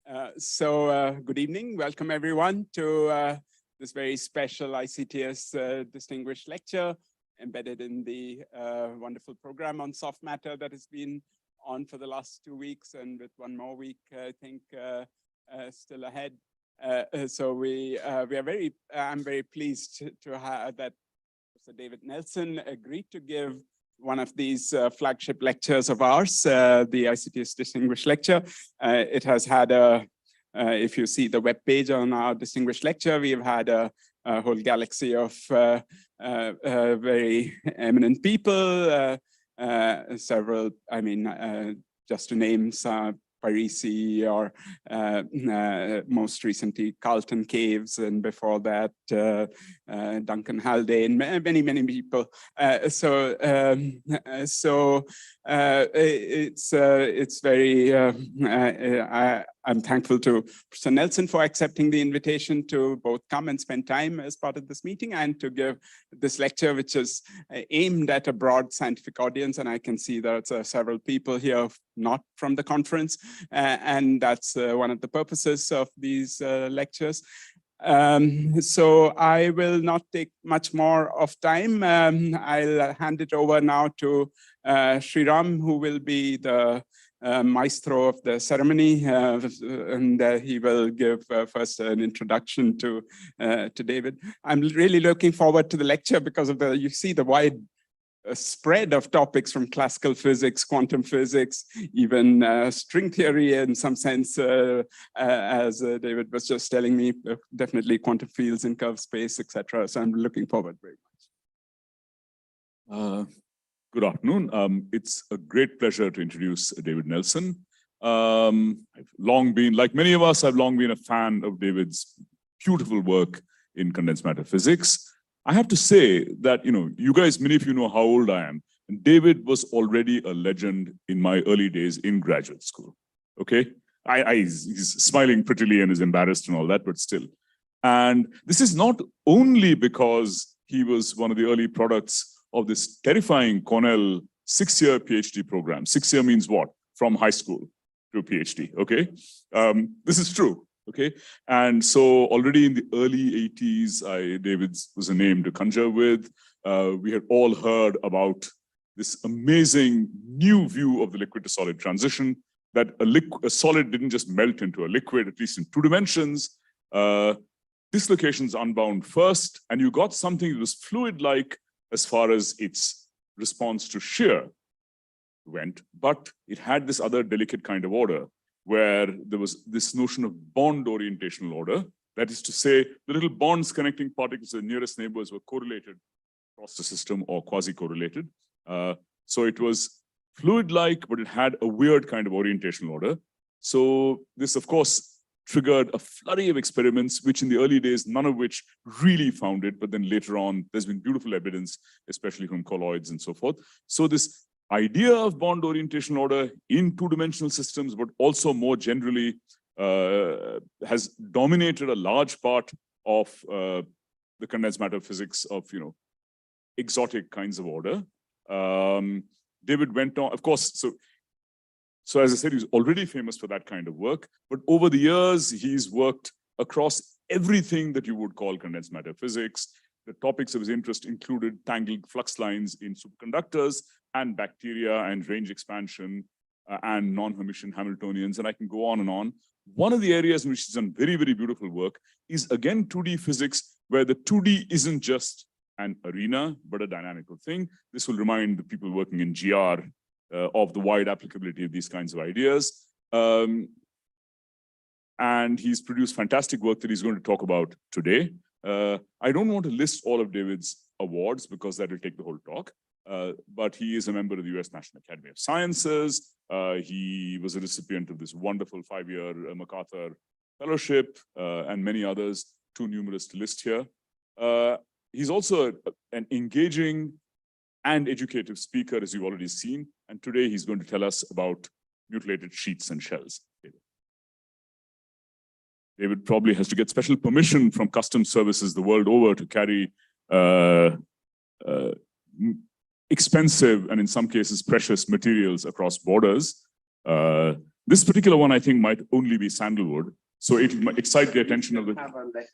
Good evening. Welcome everyone to this very special ICTS distinguished lecture embedded in the wonderful program on soft matter that has been on for the last 2 weeks, and with one more week, I think, still ahead. I'm very pleased to have that Professor David Nelson agreed to give one of these flagship lectures of ours, the ICTS Distinguished Lecture. It has had if you see the web page on our Distinguished Lecture, we've had a whole galaxy of very eminent people, several, just to name some, Parisi, or most recently Carlton Caves, and before that Duncan Haldane, many people. It's very. I'm thankful to Professor Nelson for accepting the invitation to both come and spend time as part of this meeting and to give this lecture, which is aimed at a broad scientific audience. And I can see that several people here not from the conference, and that's one of the purposes of these lectures. So I will not take much more of time. I'll hand it over now to Sriram, who will be the maestro of the ceremony, and he will give first an introduction to David. I'm really looking forward to the lecture because of you see the wide spread of topics from classical physics, quantum physics, even string theory in some sense, as David was just telling me, definitely quantum fields in curved space, etc. So I'm looking forward very much. Good afternoon. It's a great pleasure to introduce David Nelson. I've long been, like many of us, I've long been a fan of David's beautiful work in condensed matter physics. I have to say that, you guys, many of you know how old I am, and David was already a legend in my early days in graduate school, okay? He's smiling prettily and is embarrassed and all that, but still. And this is not only because he was one of the early products of this terrifying Cornell 6-year PhD program. 6 year means what? From high school to PhD, okay? This is true, okay? And so already in the early 80s, David was a name to conjure with. We had all heard about this amazing new view of the liquid to solid transition, that a solid didn't just melt into a liquid, at least in 2 dimensions. Dislocations unbound first, and you got something that was fluid-like as far as its response to shear went, but it had this other delicate kind of order where there was this notion of bond orientational order. That is to say, the little bonds connecting particles to the nearest neighbors were correlated across the system or quasi-correlated. So it was fluid-like, but it had a weird kind of orientational order. So this, of course, triggered a flurry of experiments, which in the early days, none of which really found it, but then later on, there's been beautiful evidence, especially from colloids and so forth. So this idea of bond orientational order in 2-dimensional systems, but also more generally, has dominated a large part of the condensed matter physics of, exotic kinds of order. David went on, of course, so as I said, he's already famous for that kind of work, but over the years, he's worked across everything that you would call condensed matter physics. The topics of his interest included tangled flux lines in superconductors and bacteria and range expansion and non-Hermitian Hamiltonians, and I can go on and on. One of the areas in which he's done very, very beautiful work is, again, 2D physics, where the 2D isn't just an arena, but a dynamical thing. This will remind the people working in GR of the wide applicability of these kinds of ideas. And he's produced fantastic work that he's going to talk about today. I don't want to list all of David's awards because that will take the whole talk, but he is a member of the US National Academy of Sciences. He was a recipient of this wonderful 5-year MacArthur Fellowship and many others, too numerous to list here. He's also an engaging and educative speaker, as you've already seen. And today he's going to tell us about mutilated sheets and shells. David probably has to get special permission from customs services the world over to carry expensive and in some cases precious materials across borders. This particular one, I think, might only be sandalwood. So it might excite the attention of the,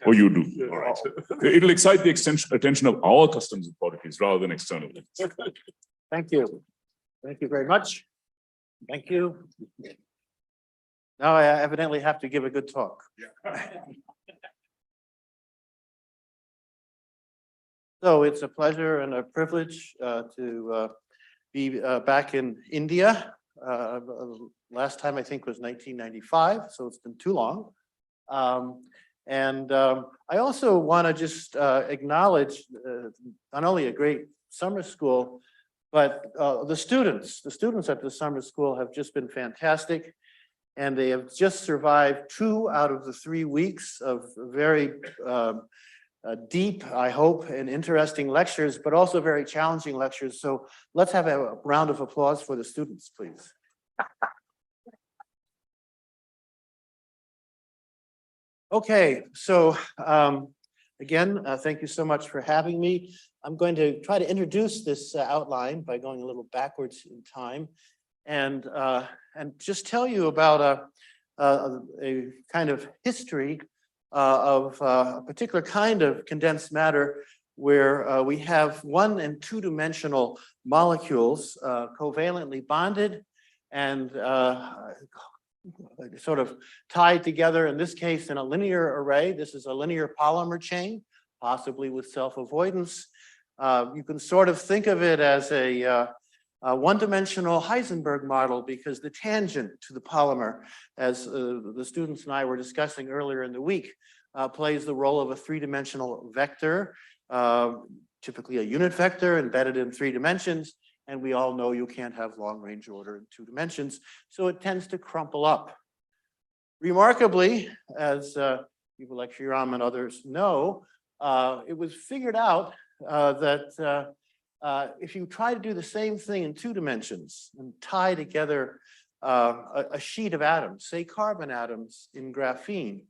oh, you do, all right. It'll excite the attention of our customs authorities rather than external. Thank you. Thank you very much. Thank you. Now I evidently have to give a good talk. So it's a pleasure and a privilege to be back in India. Last time I think was 1995, so it's been too long. I also want to just acknowledge not only a great summer school, but the students at the summer school have just been fantastic. And they have just survived 2 out of the 3 weeks of very deep, I hope, and interesting lectures, but also very challenging lectures. So let's have a round of applause for the students, please. Okay, so again, thank you so much for having me. I'm going to try to introduce this outline by going a little backwards in time, and just tell you about a kind of history of a particular kind of condensed matter where we have 1- and 2-dimensional molecules covalently bonded and sort of tied together, in this case, in a linear array. This is a linear polymer chain, possibly with self-avoidance. You can sort of think of it as a one-dimensional Heisenberg model, because the tangent to the polymer, as the students and I were discussing earlier in the week, plays the role of a 3-dimensional vector, typically a unit vector embedded in 3 dimensions. And we all know you can't have long-range order in 2 dimensions, so it tends to crumple up. Remarkably, as people like Shriram and others know, it was figured out that if you try to do the same thing in 2 dimensions and tie together a sheet of atoms, say carbon atoms in graphene,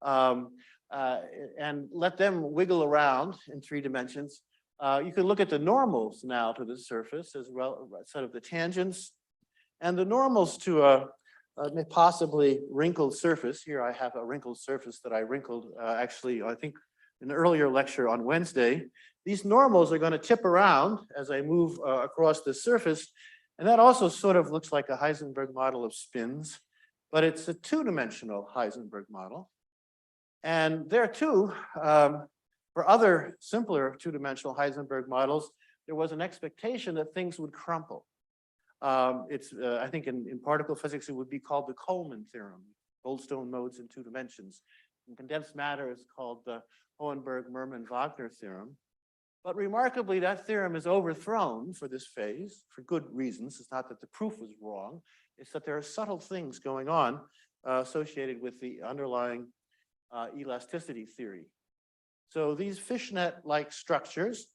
and let them wiggle around in 3 dimensions, you can look at the normals now to the surface as well, sort of the tangents, and the normals to a possibly wrinkled surface. Here I have a wrinkled surface that I wrinkled actually, I think, in an earlier lecture on Wednesday. These normals are going to tip around as I move across the surface, and that also sort of looks like a Heisenberg model of spins, but it's a 2-dimensional Heisenberg model. And there too, for other simpler 2-dimensional Heisenberg models, there was an expectation that things would crumple. I think in particle physics, it would be called the Coleman theorem, Goldstone modes in 2 dimensions. In condensed matter, it's called the Hohenberg-Merman-Wagner theorem. But remarkably, that theorem is overthrown for this phase for good reasons. It's not that the proof was wrong. It's that there are subtle things going on associated with the underlying elasticity theory. So these fishnet-like structures,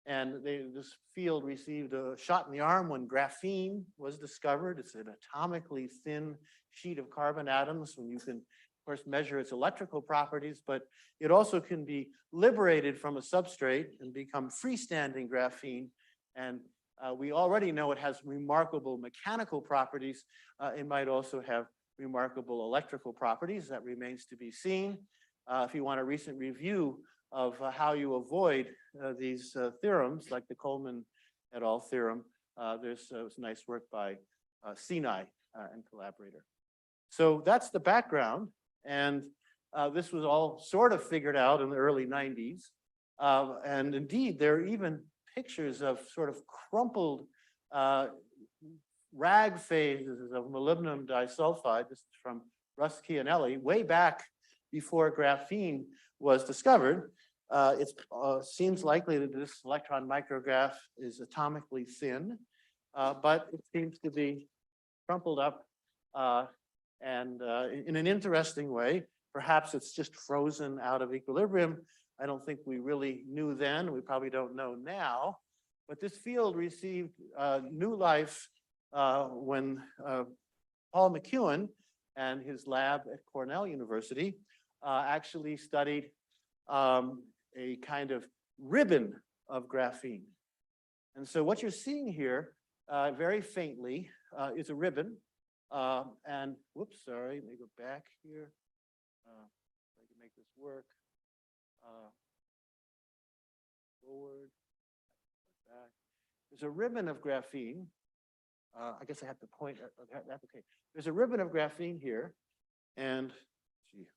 and this field received a shot in the arm when graphene was discovered. It's an atomically thin sheet of carbon atoms, when you can, of course, measure its electrical properties, but it also can be liberated from a substrate and become freestanding graphene. And we already know it has remarkable mechanical properties. It might also have remarkable electrical properties. That remains to be seen. If you want a recent review of how you avoid these theorems, like the Coleman et al. Theorem, there's nice work by Sinai and collaborator. So that's the background, and this was all sort of figured out in the early 90s. And indeed, there are even pictures of sort of crumpled rag phases of molybdenum disulfide. This is from Russ Chianelli, way back before graphene was discovered. It seems likely that this electron micrograph is atomically thin, but it seems to be crumpled up and in an interesting way. Perhaps it's just frozen out of equilibrium. I don't think we really knew then. We probably don't know now. But this field received new life when Paul McEwen and his lab at Cornell University actually studied a kind of ribbon of graphene. And so what you're seeing here, very faintly, is a ribbon. And whoops, sorry, let me go back here. I can make this work. Forward, back. There's a ribbon of graphene. I guess I have to point at that. Okay. There's a ribbon of graphene here, and gee,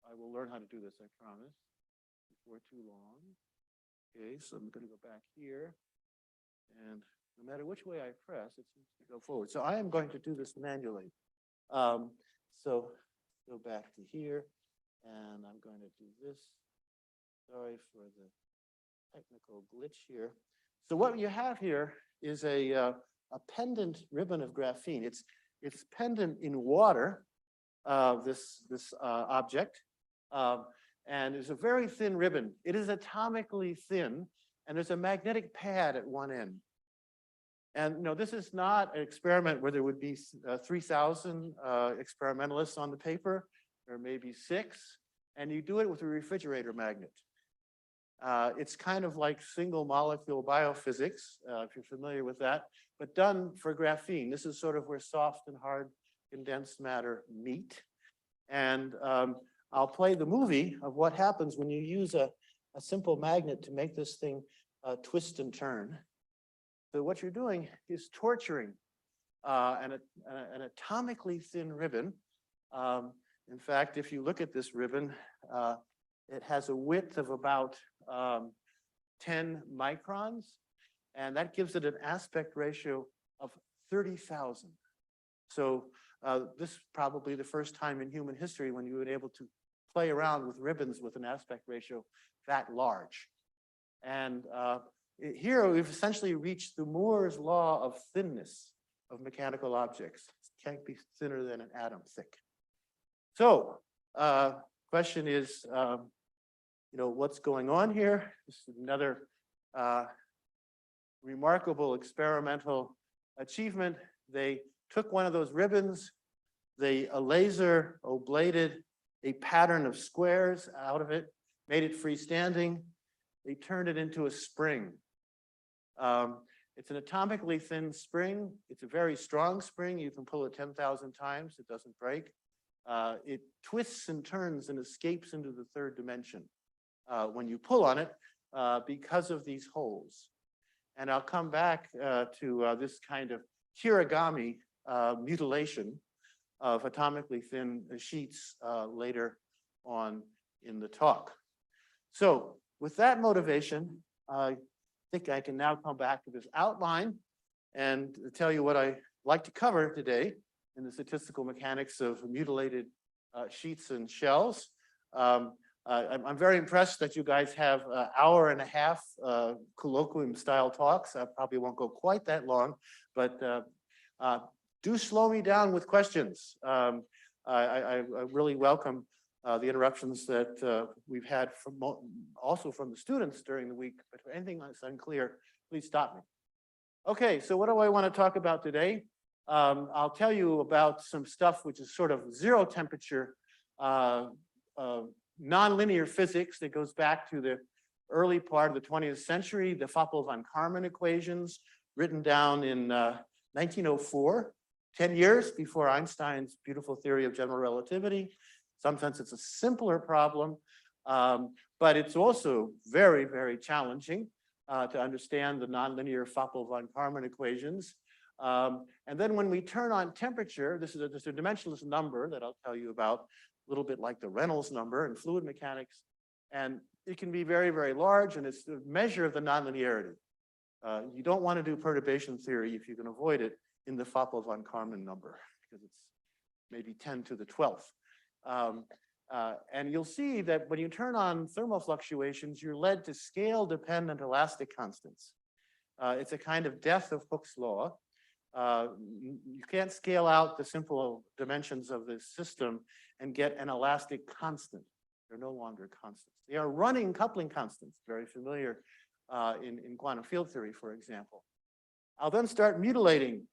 I will learn how to do this, I promise, before too long. Okay, so I'm going to go back here, and no matter which way I press, it seems to go forward. So I am going to do this manually. So go back to here, and I'm going to do this. Sorry for the technical glitch here. So what you have here is a pendant ribbon of graphene. It's pendant in water, this object, and it's a very thin ribbon. It is atomically thin, and there's a magnetic pad at one end. And this is not an experiment where there would be 3,000 experimentalists on the paper, or maybe 6, and you do it with a refrigerator magnet. It's kind of like single molecule biophysics, if you're familiar with that, but done for graphene. This is sort of where soft and hard condensed matter meet. And I'll play the movie of what happens when you use a simple magnet to make this thing twist and turn. So what you're doing is torturing an atomically thin ribbon. In fact, if you look at this ribbon, it has a width of about 10 microns, and that gives it an aspect ratio of 30,000. So this is probably the first time in human history when you were able to play around with ribbons with an aspect ratio that large. And here we've essentially reached the Moore's law of thinness of mechanical objects. It can't be thinner than an atom thick. So question is, what's going on here? This is another remarkable experimental achievement. They took one of those ribbons, they laser oblated a pattern of squares out of it, made it freestanding. They turned it into a spring. It's an atomically thin spring. It's a very strong spring. You can pull it 10,000 times. It doesn't break. It twists and turns and escapes into the third dimension when you pull on it because of these holes. And I'll come back to this kind of kirigami mutilation of atomically thin sheets later on in the talk. So with that motivation, I think I can now come back to this outline and tell you what I like to cover today in the statistical mechanics of mutilated sheets and shells. I'm very impressed that you guys have an hour and a half colloquium style talks. I probably won't go quite that long, but do slow me down with questions. I really welcome the interruptions that we've had also from the students during the week, but for anything that's unclear, please stop me. Okay, so what do I want to talk about today? I'll tell you about some stuff which is sort of zero temperature nonlinear physics that goes back to the early part of the 20th century, the Foeppl-von Karman equations written down in 1904, 10 years before Einstein's beautiful theory of general relativity. In some sense, it's a simpler problem, but it's also very, very challenging to understand the nonlinear Foeppl-von Karman equations. And then when we turn on temperature, this is a dimensionless number that I'll tell you about, a little bit like the Reynolds number in fluid mechanics. And it can be very, very large, and it's the measure of the nonlinearity. You don't want to do perturbation theory if you can avoid it in the Foeppl-von Karman number, because it's maybe 10 to the 12th. And you'll see that when you turn on thermal fluctuations, you're led to scale-dependent elastic constants. It's a kind of death of Hooke's law. You can't scale out the simple dimensions of this system and get an elastic constant. They're no longer constants. They are running coupling constants, very familiar in quantum field theory, for example. I'll then start mutilating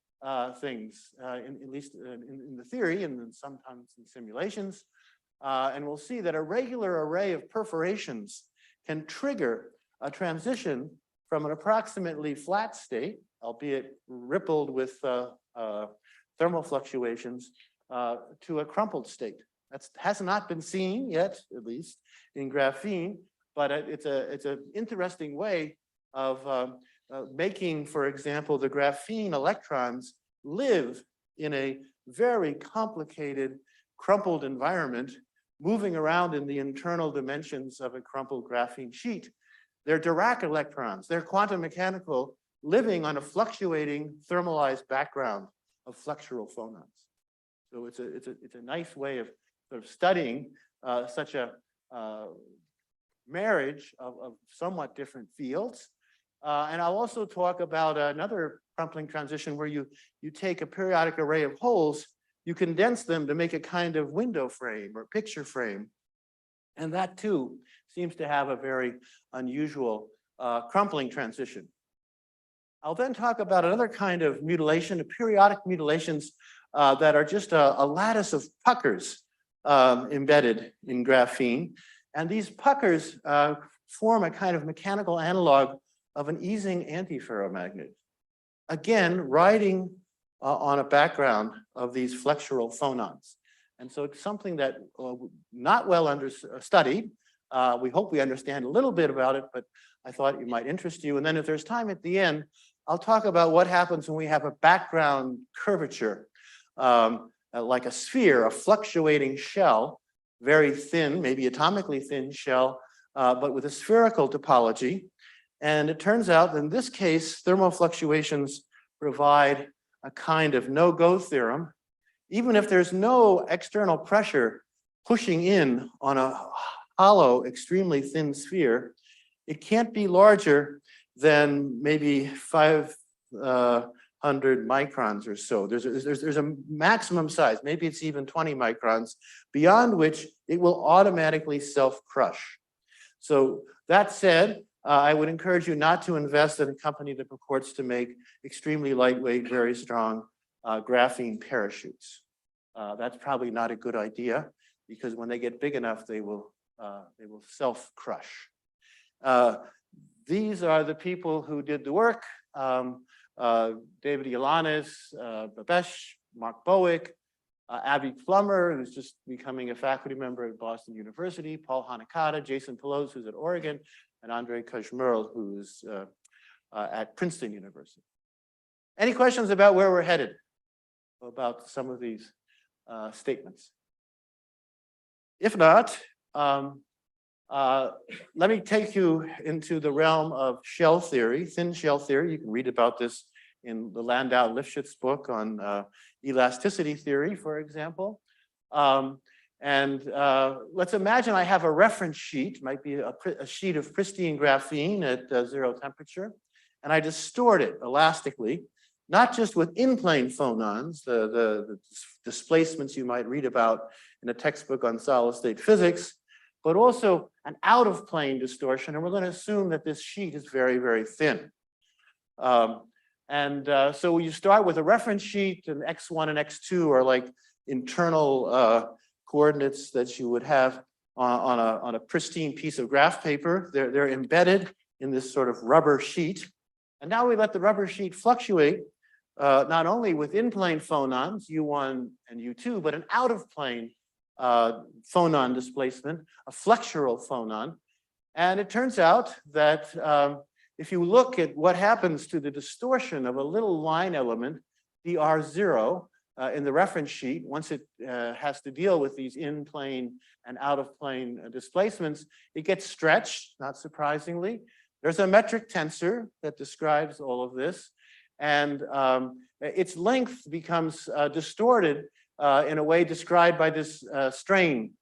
things, at least in the theory and then sometimes in simulations. And we'll see that a regular array of perforations can trigger a transition from an approximately flat state, albeit rippled with thermal fluctuations to a crumpled state. That has not been seen yet, at least in graphene, but it's an interesting way of making, for example, the graphene electrons live in a very complicated crumpled environment, moving around in the internal dimensions of a crumpled graphene sheet. They're Dirac electrons. They're quantum mechanical, living on a fluctuating thermalized background of flexural phonons. So it's a nice way of sort of studying such a marriage of somewhat different fields. And I'll also talk about another crumpling transition where you take a periodic array of holes, you condense them to make a kind of window frame or picture frame. And that too seems to have a very unusual crumpling transition. I'll then talk about another kind of mutilation, periodic mutilations that are just a lattice of puckers embedded in graphene. And these puckers form a kind of mechanical analog of an Ising anti-ferromagnet. Again, riding on a background of these flexural phonons. And so it's something that not well studied. We hope we understand a little bit about it, but I thought it might interest you. And then if there's time at the end, I'll talk about what happens when we have a background curvature, like a sphere, a fluctuating shell, very thin, maybe atomically thin shell, but with a spherical topology. And it turns out that in this case, thermal fluctuations provide a kind of no-go theorem. Even if there's no external pressure pushing in on a hollow, extremely thin sphere, it can't be larger than maybe 500 microns or so. There's a maximum size, maybe it's even 20 microns, beyond which it will automatically self-crush. So that said, I would encourage you not to invest in a company that purports to make extremely lightweight, very strong graphene parachutes. That's probably not a good idea because when they get big enough, they will self-crush. These are the people who did the work. David Yalanis, Babesh, Mark Bowick, Abby Plummer, who's just becoming a faculty member at Boston University, Paul Hanakata, Jason Pelosi, who's at Oregon, and Andre Kajmerl, who's at Princeton University. Any questions about where we're headed, about some of these statements? If not, let me take you into the realm of shell theory, thin shell theory. You can read about this in the Landau-Lifshitz book on elasticity theory, for example. Let's imagine I have a reference sheet, might be a sheet of pristine graphene at 0 temperature, and I distort it elastically, not just with in-plane phonons, the displacements you might read about in a textbook on solid-state physics, but also an out-of-plane distortion, and we're going to assume that this sheet is very, very thin. So you start with a reference sheet, and X1 and X2 are like internal coordinates that you would have on a pristine piece of graph paper. They're embedded in this sort of rubber sheet. And now we let the rubber sheet fluctuate, not only with in-plane phonons, U1 and U2, but an out-of-plane phonon displacement, a flexural phonon. And it turns out that if you look at what happens to the distortion of a little line element, the R0 in the reference sheet, once it has to deal with these in-plane and out-of-plane displacements, it gets stretched, not surprisingly. There's a metric tensor that describes all of this, and its length becomes distorted in a way described by this strain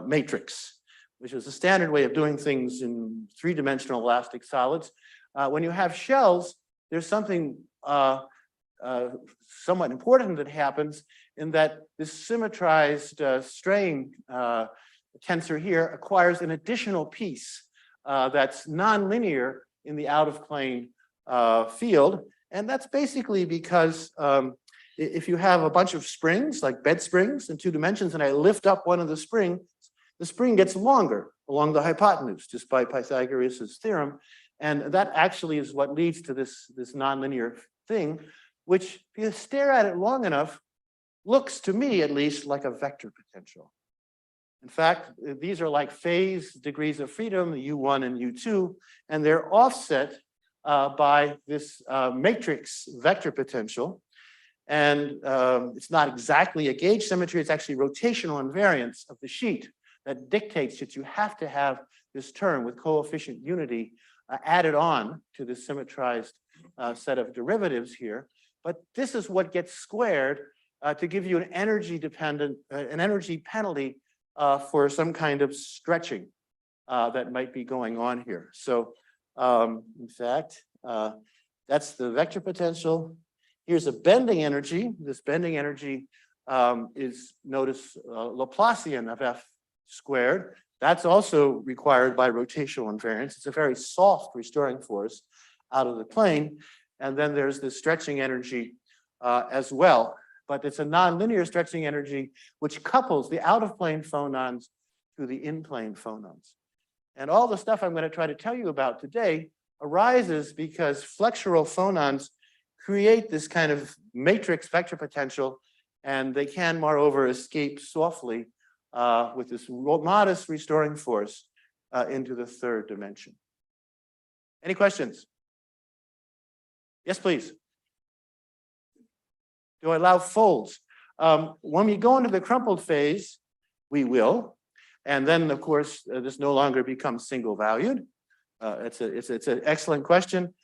matrix, which is a standard way of doing things in three-dimensional elastic solids. When you have shells, there's something somewhat important that happens in that this symmetrized strain tensor here acquires an additional piece that's nonlinear in the out-of-plane field. And that's basically because if you have a bunch of springs, like bed springs in 2 dimensions, and I lift up one of the spring gets longer along the hypotenuse, just by Pythagoras' theorem. And that actually is what leads to this nonlinear thing, which if you stare at it long enough, looks to me at least like a vector potential. In fact, these are like phase degrees of freedom, U1 and U2, and they're offset by this matrix vector potential. And it's not exactly a gauge symmetry, it's actually rotational invariance of the sheet that dictates that you have to have this term with coefficient unity added on to the symmetrized set of derivatives here. But this is what gets squared to give you an energy penalty for some kind of stretching that might be going on here. So in fact, that's the vector potential. Here's a bending energy. This bending energy is, notice, Laplacian of F squared. That's also required by rotational invariance. It's a very soft restoring force out of the plane. And then there's the stretching energy as well. But it's a nonlinear stretching energy which couples the out-of-plane phonons to the in-plane phonons. And all the stuff I'm going to try to tell you about today arises because flexural phonons create this kind of matrix vector potential, and they can, moreover, escape softly with this modest restoring force into the third dimension. Any questions? Yes, please. Do I allow folds? When we go into the crumpled phase, we will. And then, of course, this no longer becomes single valued. It's an excellent question.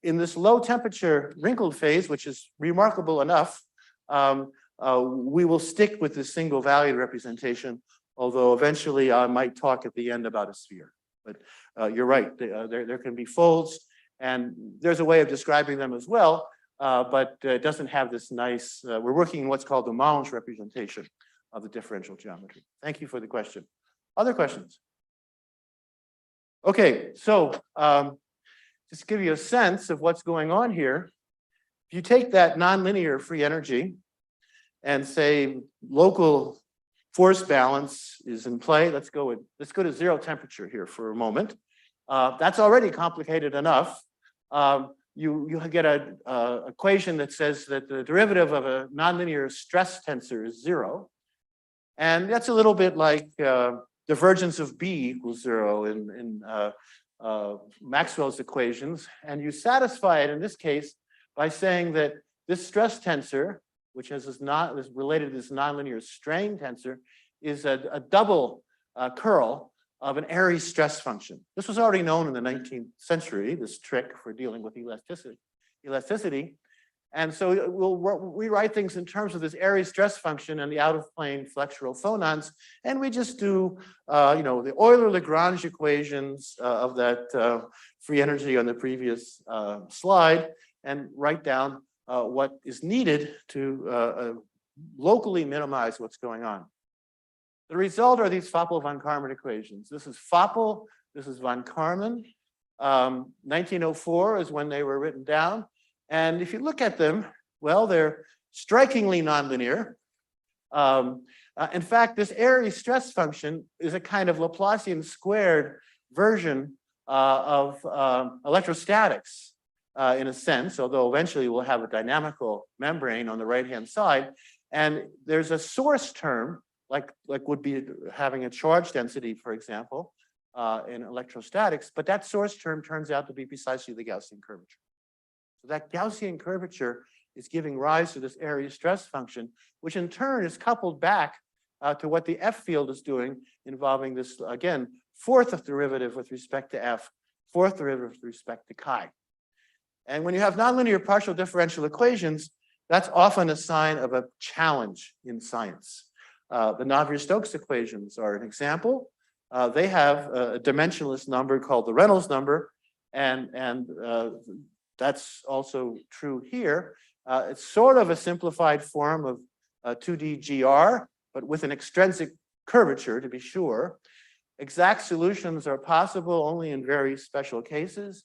In this low temperature wrinkled phase, which is remarkable enough, we will stick with the single valued representation, although eventually I might talk at the end about a sphere. But you're right, there can be folds, and there's a way of describing them as well, but it doesn't have this nice, we're working in what's called the Monge representation of the differential geometry. Thank you for the question. Other questions? Okay, so just to give you a sense of what's going on here, if you take that nonlinear free energy and say local force balance is in play, let's go to zero temperature here for a moment. That's already complicated enough. You get an equation that says that the derivative of a nonlinear stress tensor is 0. And that's a little bit like divergence of B equals 0 in Maxwell's equations. And you satisfy it in this case by saying that this stress tensor, which is related to this nonlinear strain tensor, is a double curl of an Airy stress function. This was already known in the 19th century, this trick for dealing with elasticity. And so we'll rewrite things in terms of this Airy stress function and the out-of-plane flexural phonons, and we just do, the Euler-Lagrange equations of that free energy on the previous slide, and write down what is needed to locally minimize what's going on. The result are these Foeppl-von Karman equations. This is Foeppl, this is von Karman. 1904 is when they were written down. And if you look at them, well, they're strikingly nonlinear. In fact, this Airy stress function is a kind of Laplacian squared version of electrostatics in a sense, although eventually we'll have a dynamical membrane on the right-hand side. And there's a source term, like would be having a charge density, for example, in electrostatics, but that source term turns out to be precisely the Gaussian curvature. So that Gaussian curvature is giving rise to this Airy stress function, which in turn is coupled back to what the F field is doing, involving this, again, fourth derivative with respect to F, fourth derivative with respect to chi. And when you have nonlinear partial differential equations, that's often a sign of a challenge in science. The Navier-Stokes equations are an example. They have a dimensionless number called the Reynolds number, and that's also true here. It's sort of a simplified form of 2D GR, but with an extrinsic curvature, to be sure. Exact solutions are possible only in very special cases.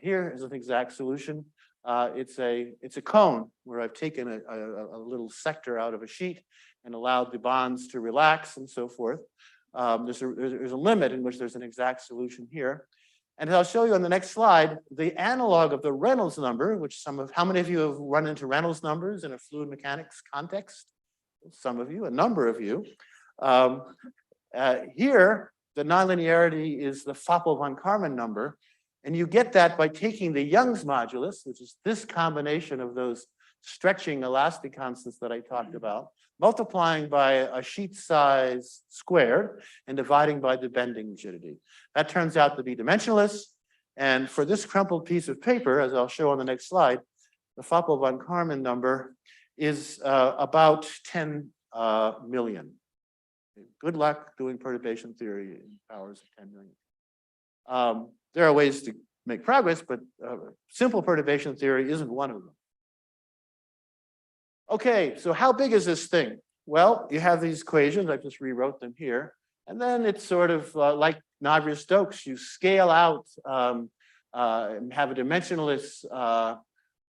Here is an exact solution. It's a cone where I've taken a little sector out of a sheet and allowed the bonds to relax and so forth. There's a limit in which there's an exact solution here. And I'll show you on the next slide, the analog of the Reynolds number, which how many of you have run into Reynolds numbers in a fluid mechanics context? Some of you, a number of you. Here, the nonlinearity is the Foeppl-von Karman number. And you get that by taking the Young's modulus, which is this combination of those stretching elastic constants that I talked about, multiplying by a sheet size squared and dividing by the bending rigidity. That turns out to be dimensionless. And for this crumpled piece of paper, as I'll show on the next slide, the Foeppl-von Karman number is about 10 million. Good luck doing perturbation theory in powers of 10 million. There are ways to make progress, but simple perturbation theory isn't one of them. Okay, so how big is this thing? Well, you have these equations. I just rewrote them here. And then it's sort of like Navier-Stokes. You scale out and have a dimensionless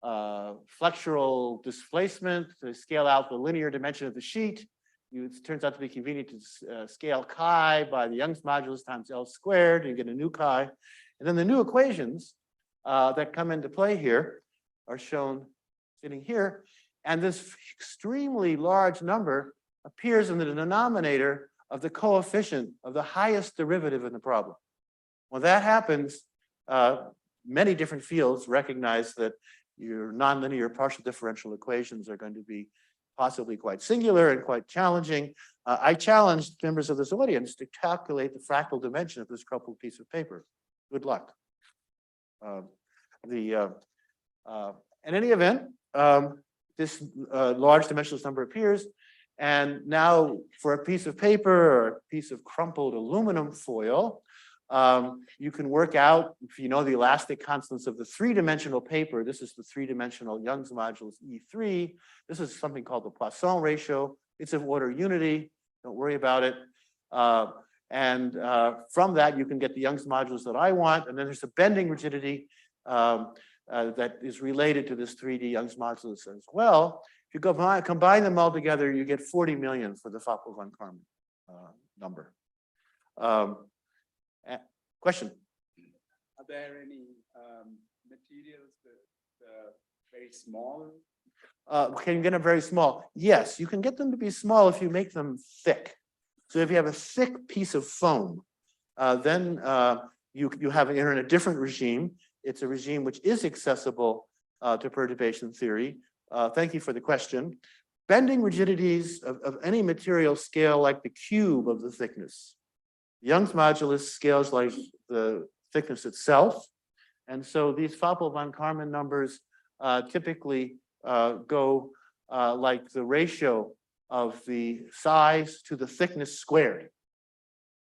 flexural displacement to scale out the linear dimension of the sheet. It turns out to be convenient to scale chi by the Young's modulus times L squared, and you get a new chi. And then the new equations that come into play here are shown sitting here. And this extremely large number appears in the denominator of the coefficient of the highest derivative in the problem. When that happens, many different fields recognize that your nonlinear partial differential equations are going to be possibly quite singular and quite challenging. I challenged members of this audience to calculate the fractal dimension of this crumpled piece of paper. Good luck. In any event, this large dimensionless number appears, and now for a piece of paper or a piece of crumpled aluminum foil, you can work out, if you know the elastic constants of the three-dimensional paper, this is the three-dimensional Young's modulus E3. This is something called the Poisson ratio. It's of order unity. Don't worry about it. From that, you can get the Young's modulus that I want. And then there's a bending rigidity that is related to this 3D Young's modulus as well. If you combine them all together, you get 40 million for the Foeppl-von Karman number. Question? Are there any materials that are very small? Can you get them very small? Yes, you can get them to be small if you make them thick. So if you have a thick piece of foam, then you're in a different regime. It's a regime which is accessible to perturbation theory. Thank you for the question. Bending rigidities of any material scale like the cube of the thickness. Young's modulus scales like the thickness itself. And so these Foeppl-von Karman numbers typically go like the ratio of the size to the thickness squared.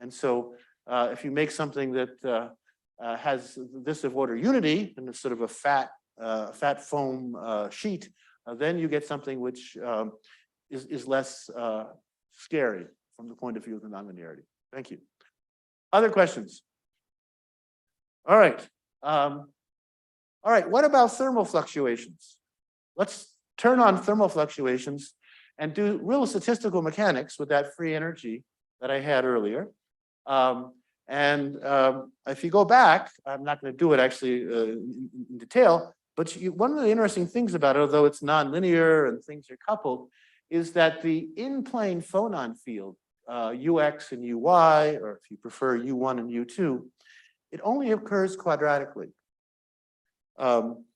And so if you make something that has this of order unity, and it's sort of a fat foam sheet, then you get something which is less scary from the point of view of the nonlinearity. Thank you. Other questions? All right. All right, what about thermal fluctuations? Let's turn on thermal fluctuations and do real statistical mechanics with that free energy that I had earlier. If you go back, I'm not going to do it actually in detail, but one of the interesting things about it, although it's nonlinear and things are coupled, is that the in-plane phonon field, UX and UY, or if you prefer U1 and U2, it only occurs quadratically.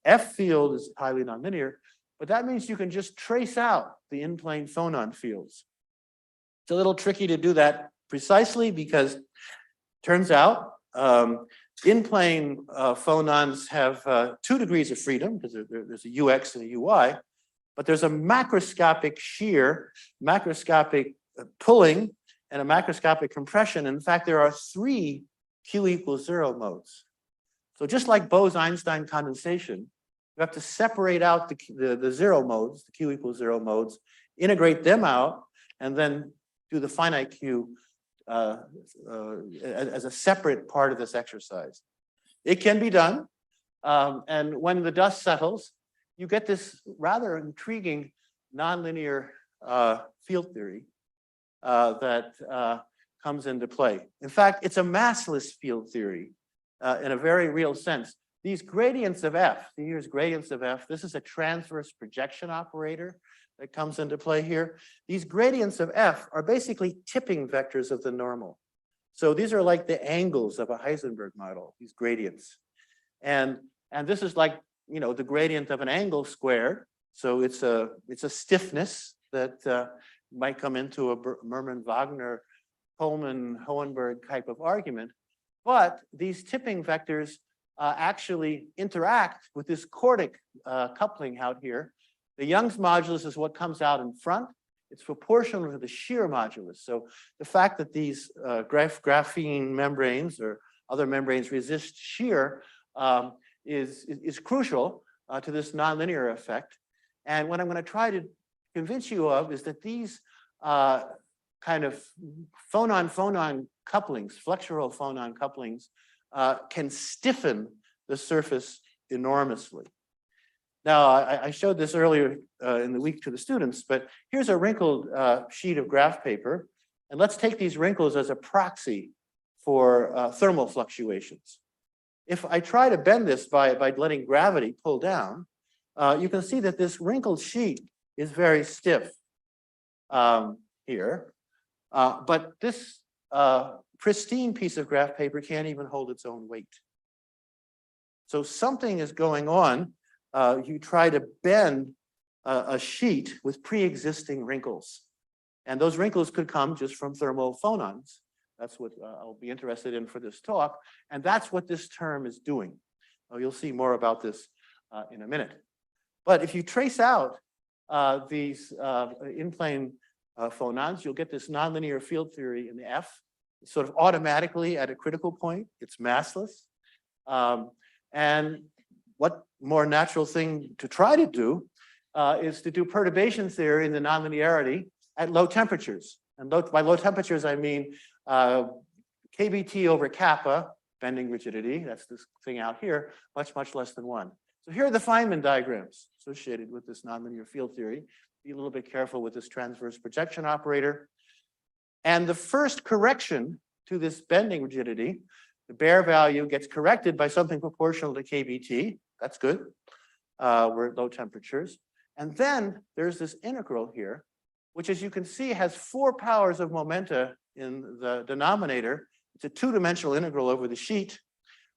F field is highly nonlinear, but that means you can just trace out the in-plane phonon fields. It's a little tricky to do that precisely because turns out in-plane phonons have 2 degrees of freedom because there's a UX and a UI, but there's a macroscopic shear, macroscopic pulling, and a macroscopic compression. In fact, there are 3 Q equals 0 modes. So just like Bose-Einstein condensation, you have to separate out the 0 modes, the Q equals 0 modes, integrate them out, and then do the finite Q as a separate part of this exercise. It can be done. And when the dust settles, you get this rather intriguing nonlinear field theory that comes into play. In fact, it's a massless field theory. in a very real sense. These gradients of F, here's gradients of F. This is a transverse projection operator that comes into play here. These gradients of F are basically tipping vectors of the normal. So these are like the angles of a Heisenberg model, these gradients. And this is like, you know, the gradient of an angle squared. So it's a stiffness that might come into a Merman-Wagner, Coleman-Hohenberg type of argument. But these tipping vectors actually interact with this chordic coupling out here. The Young's modulus is what comes out in front. It's proportional to the shear modulus. So the fact that these graphene membranes or other membranes resist shear is crucial to this nonlinear effect. And what I'm going to try to convince you of is that these kind of phonon-phonon couplings, flexural phonon couplings, can stiffen the surface enormously. Now, I showed this earlier in the week to the students, but here's a wrinkled sheet of graph paper. And let's take these wrinkles as a proxy for thermal fluctuations. If I try to bend this by letting gravity pull down, you can see that this wrinkled sheet is very stiff here. But this pristine piece of graph paper can't even hold its own weight. So something is going on. You try to bend a sheet with pre-existing wrinkles. And those wrinkles could come just from thermal phonons. That's what I'll be interested in for this talk. And that's what this term is doing. You'll see more about this in a minute. But if you trace out these in-plane phonons, you'll get this nonlinear field theory in the F. It's sort of automatically at a critical point. It's massless. And what more natural thing to try to do is to do perturbation theory in the nonlinearity at low temperatures. And by low temperatures, I mean kBT over kappa, bending rigidity, that's this thing out here, much, much less than 1. So here are the Feynman diagrams associated with this nonlinear field theory. Be a little bit careful with this transverse projection operator. And the first correction to this bending rigidity, the bare value gets corrected by something proportional to kBT. That's good. We're at low temperatures. And then there's this integral here, which, as you can see, has 4 powers of momenta in the denominator. It's a 2-dimensional integral over the sheet.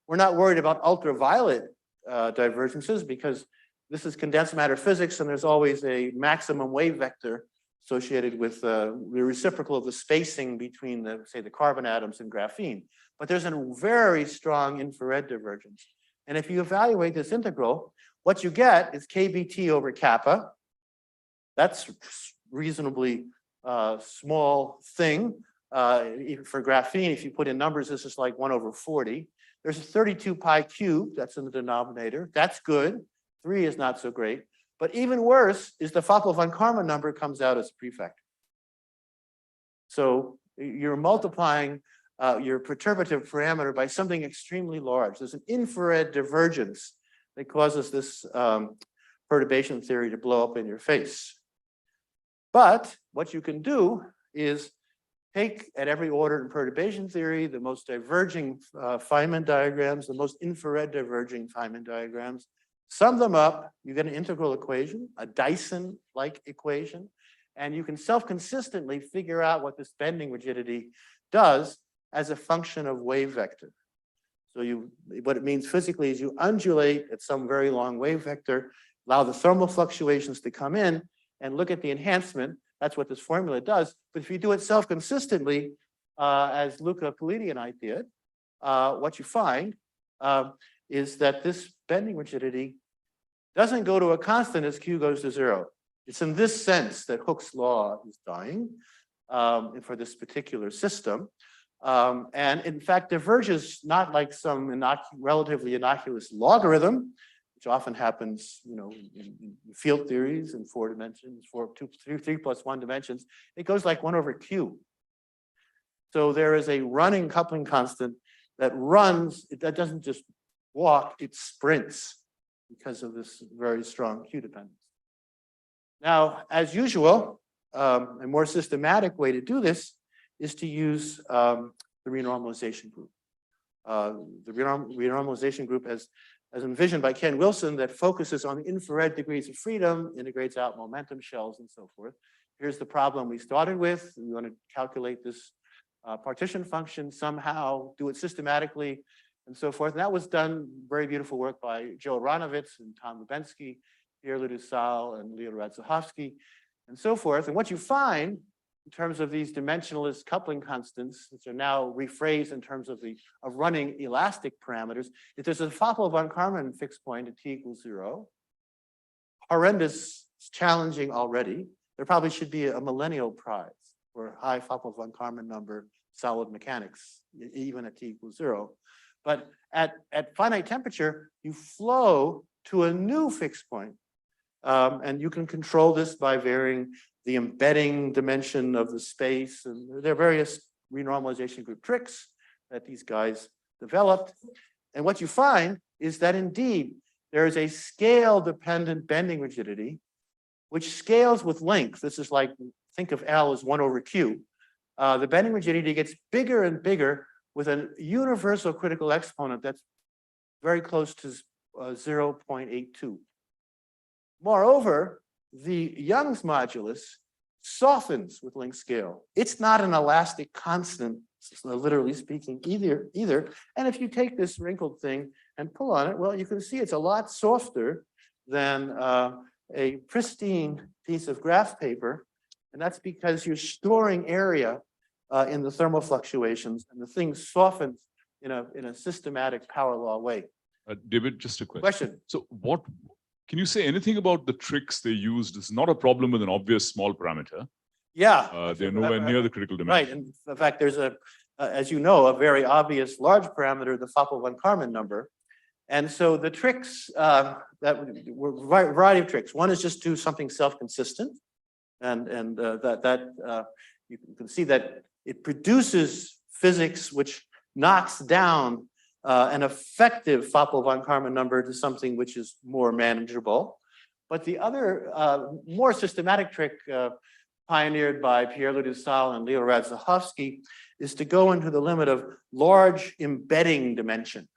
We're not worried about ultraviolet divergences because this is condensed matter physics, and there's always a maximum wave vector associated with the reciprocal of the spacing between, say, the carbon atoms and graphene. But there's a very strong infrared divergence. And if you evaluate this integral, what you get is kBT over kappa. That's reasonably small thing. Even for graphene, if you put in numbers, this is like 1 over 40. There's a 32 pi cubed that's in the denominator. That's good. 3 is not so great. But even worse is the Foeppl-von Karman number comes out as a prefect. So you're multiplying your perturbative parameter by something extremely large. There's an infrared divergence that causes this perturbation theory to blow up in your face. But what you can do is take at every order in perturbation theory the most diverging Feynman diagrams, the most infrared diverging Feynman diagrams, sum them up, you get an integral equation, a Dyson-like equation, and you can self-consistently figure out what this bending rigidity does as a function of wave vector. So what it means physically is you undulate at some very long wave vector, allow the thermal fluctuations to come in, and look at the enhancement. That's what this formula does. But if you do it self-consistently, as Luca Politi and I did, what you find is that this bending rigidity doesn't go to a constant as Q goes to 0. It's in this sense that Hooke's law is dying for this particular system. And in fact, diverges not like some relatively innocuous logarithm, which often happens, in field theories in 4 dimensions, 3 plus 1 dimensions. It goes like 1 over Q. So there is a running coupling constant that runs, that doesn't just walk, it sprints because of this very strong Q dependence. Now, as usual, a more systematic way to do this is to use the renormalization group. the renormalization group as envisioned by Ken Wilson that focuses on infrared degrees of freedom, integrates out momentum shells and so forth. Here's the problem we started with. We want to calculate this partition function somehow, do it systematically, and so forth. And that was done, very beautiful work by Joe Aronovitz and Tom Lubensky, Pierre Ludusal and Leo Radzahovsky, and so forth. And what you find in terms of these dimensionless coupling constants, which are now rephrased in terms of running elastic parameters, if there's a Foeppl-von Karman fixed point at t = 0, horrendous, challenging already, there probably should be a millennial prize for high Foeppl-von Karman number solid mechanics, even at t = 0. But at finite temperature, you flow to a new fixed point. And you can control this by varying the embedding dimension of the space. And there are various renormalization group tricks that these guys developed. And what you find is that indeed, there is a scale-dependent bending rigidity, which scales with length. This is like, think of L as 1/Q. The bending rigidity gets bigger and bigger with a universal critical exponent that's very close to 0.82. Moreover, the Young's modulus softens with length scale. It's not an elastic constant, literally speaking, either. And if you take this wrinkled thing and pull on it, well, you can see it's a lot softer than a pristine piece of graph paper. And that's because you're storing area in the thermal fluctuations, and the thing softens in a systematic power law way. David, just a question. So can you say anything about the tricks they used? It's not a problem with an obvious small parameter. Yeah. They're nowhere near the critical dimension. Right. And in fact, there's as you know, a very obvious large parameter, the Foeppl-von Karman number. And so the tricks that were a variety of tricks. One is just do something self-consistent. And you can see that it produces physics which knocks down an effective Foeppl-von Karman number to something which is more manageable. But the other more systematic trick pioneered by Pierre Ludusal and Leo Radzahovsky is to go into the limit of large embedding dimension.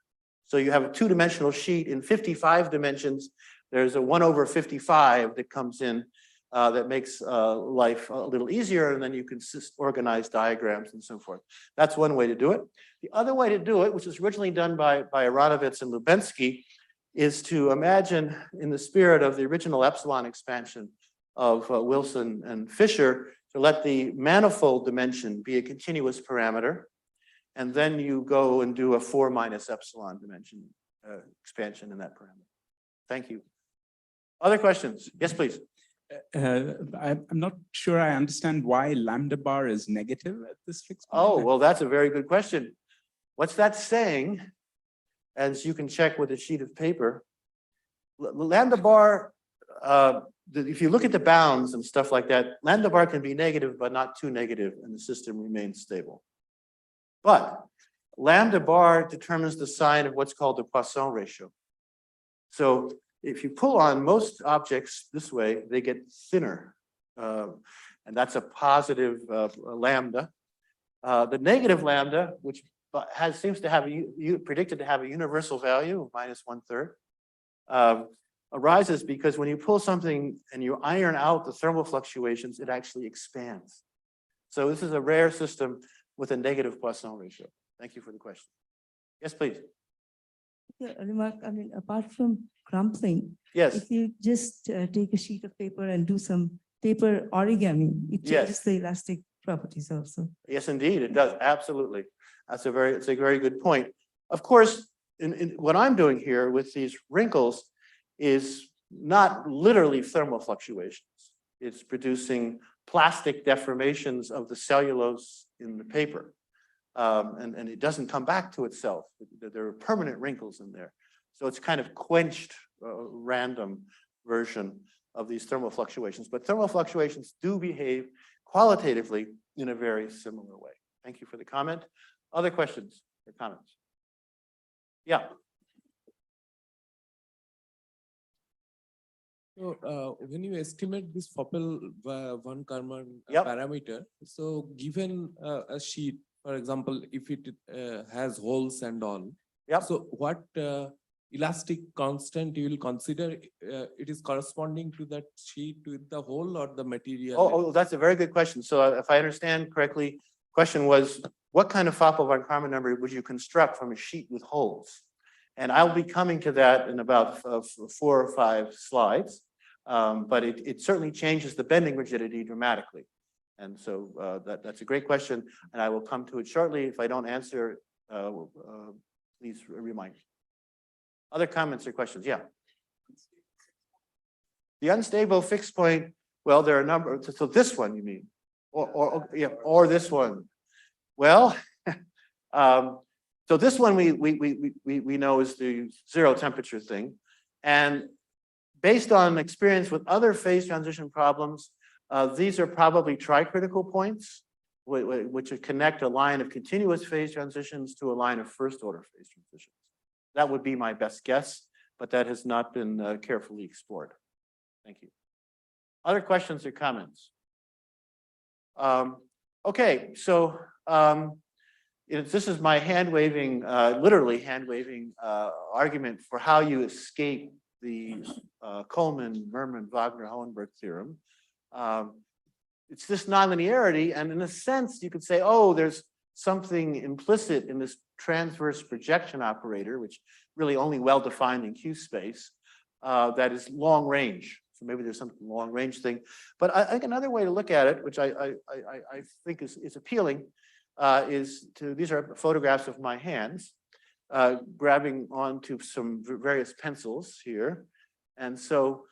So you have a two-dimensional sheet in 55 dimensions. There's a 1/55 that comes in that makes life a little easier, and then you can organize diagrams and so forth. That's one way to do it. The other way to do it, which was originally done by Aronovitz and Lubensky, is to imagine in the spirit of the original epsilon expansion of Wilson and Fisher, to let the manifold dimension be a continuous parameter, and then you go and do a 4 minus epsilon dimension expansion in that parameter. Thank you. Other questions? Yes, please. I'm not sure I understand why lambda bar is negative at this fixed point. Oh, well, that's a very good question. What's that saying? As you can check with a sheet of paper, lambda bar, if you look at the bounds and stuff like that, lambda bar can be negative, but not too negative, and the system remains stable. But lambda bar determines the sign of what's called the Poisson ratio. So if you pull on most objects this way, they get thinner. And that's a positive lambda. The negative lambda, which seems to have predicted to have a universal value of -1/3, arises because when you pull something and you iron out the thermal fluctuations, it actually expands. So this is a rare system with a negative Poisson ratio. Thank you for the question. Yes, please. Yeah, remark, I mean, apart from crumpling, Yes. if you just take a sheet of paper and do some paper origami, it changes the elastic properties also. Yes, indeed, it does. Absolutely. It's a very good point. Of course, in what I'm doing here with these wrinkles is not literally thermal fluctuations. It's producing plastic deformations of the cellulose in the paper. And it doesn't come back to itself. There are permanent wrinkles in there. So it's kind of quenched random version of these thermal fluctuations. But thermal fluctuations do behave qualitatively in a very similar way. Thank you for the comment. Other questions or comments? Yeah. So when you estimate this Foeppl-von Karman Yep. parameter, so given a sheet for example, if it has holes and all. Yep. So what elastic constant you will consider? It is corresponding to that sheet with the hole or the material? Oh, that's a very good question. So if I understand correctly, question was, what kind of Foeppl-von Karman number would you construct from a sheet with holes? And I'll be coming to that in about 4 or 5 slides. But it certainly changes the bending rigidity dramatically. And so that's a great question, and I will come to it shortly. If I don't answer, please remind me. Other comments or questions? Yeah. The unstable fixed point, well, there are a number, so this one you mean, or this one. Well, so this one we know is the 0 temperature thing. And based on experience with other phase transition problems, these are probably tricritical points, which connect a line of continuous phase transitions to a line of first order phase transitions. That would be my best guess, but that has not been carefully explored. Thank you. Other questions or comments? Okay, so this is my hand waving, literally hand waving argument for how you escape the Coleman-Merman-Wagner-Hohenberg theorem. It's this nonlinearity, and in a sense, you could say, oh, there's something implicit in this transverse projection operator, which really only well-defined in Q space, that is long range. So maybe there's some long range thing. But I think another way to look at it, which I think is appealing, is to, these are photographs of my hands, grabbing onto some various pencils here. And so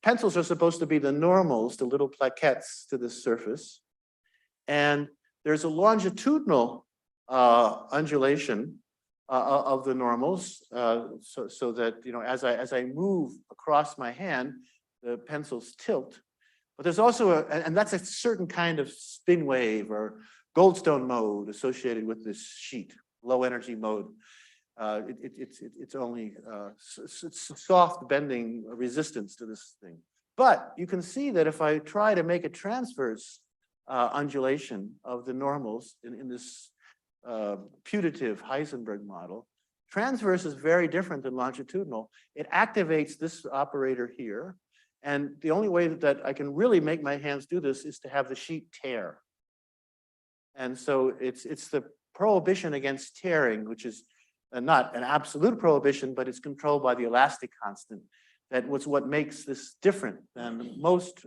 pencils are supposed to be the normals, the little plaquettes to this surface. And there's a longitudinal undulation of the normals, so that, you know, as I move across my hand, the pencils tilt. But there's also and that's a certain kind of spin wave or Goldstone mode associated with this sheet, low energy mode. It's only soft bending resistance to this thing. But you can see that if I try to make a transverse undulation of the normals in this putative Heisenberg model, transverse is very different than longitudinal. It activates this operator here. And the only way that I can really make my hands do this is to have the sheet tear. And so it's the prohibition against tearing, which is not an absolute prohibition, but it's controlled by the elastic constant. That was what makes this different than most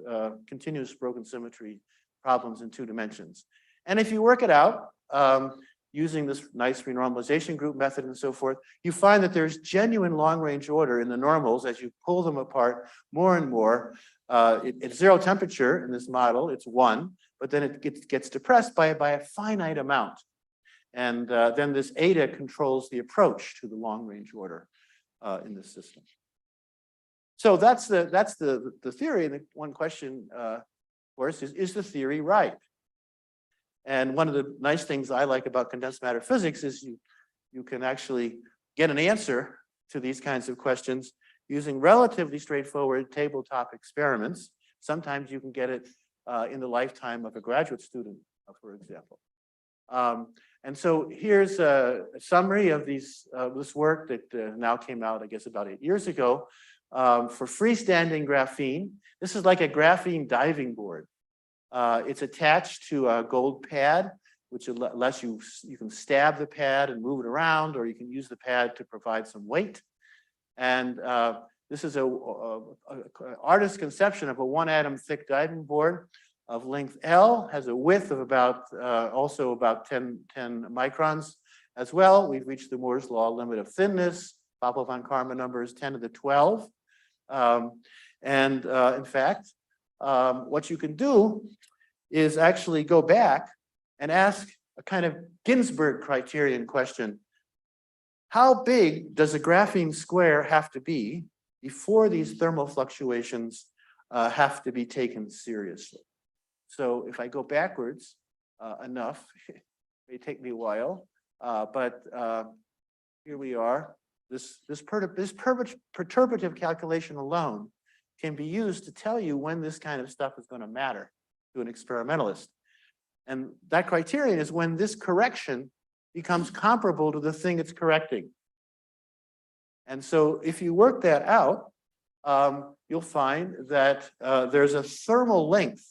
continuous broken symmetry problems in 2 dimensions. And if you work it out, using this nice renormalization group method and so forth, you find that there's genuine long-range order in the normals as you pull them apart more and more. At 0 temperature in this model, it's 1, but then it gets depressed by a finite amount. And then this eta controls the approach to the long-range order in this system. So that's the theory. And the one question, of course, is the theory right? And one of the nice things I like about condensed matter physics is you can actually get an answer to these kinds of questions using relatively straightforward tabletop experiments. Sometimes you can get it in the lifetime of a graduate student, for example. And so here's a summary of this work that now came out, I guess, about 8 years ago for freestanding graphene. This is like a graphene diving board. It's attached to a gold pad, which lets you can stab the pad and move it around, or you can use the pad to provide some weight. And this is an artist's conception of a 1-atom thick diving board of length L, has a width of about also about 10 microns as well. We've reached the Moore's law limit of thinness. Foeppl-von Karman number is 10 to the 12. In fact, what you can do is actually go back and ask a kind of Ginsburg criterion question. How big does a graphene square have to be before these thermal fluctuations have to be taken seriously? So if I go backwards enough, it may take me a while, but here we are. This perturbative calculation alone can be used to tell you when this kind of stuff is going to matter to an experimentalist. And that criterion is when this correction becomes comparable to the thing it's correcting. And so if you work that out, you'll find that there's a thermal length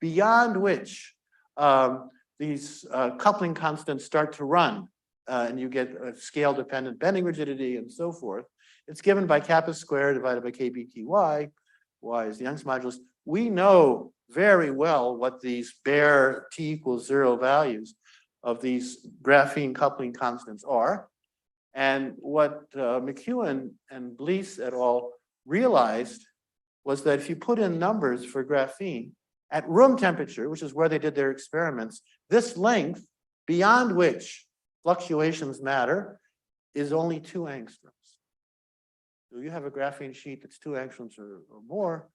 beyond which these coupling constants start to run, and you get a scale-dependent bending rigidity and so forth. It's given by kappa squared divided by kBty. Y is the Young's modulus. We know very well what these bare t=0 values of these graphene coupling constants are. And what McEwen and Blees et al. Realized was that if you put in numbers for graphene at room temperature, which is where they did their experiments, this length beyond which fluctuations matter is only 2 angstroms. So you have a graphene sheet that's 2 angstroms or more,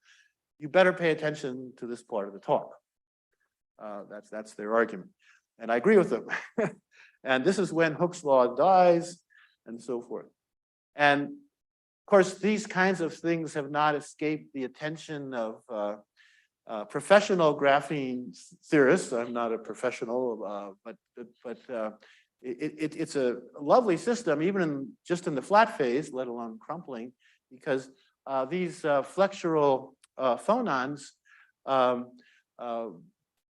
you better pay attention to this part of the talk. That's their argument. And I agree with them. And this is when Hooke's law dies and so forth. And of course, these kinds of things have not escaped the attention of professional graphene theorists. I'm not a professional, but it's a lovely system, even just in the flat phase, let alone crumpling, because these flexural phonons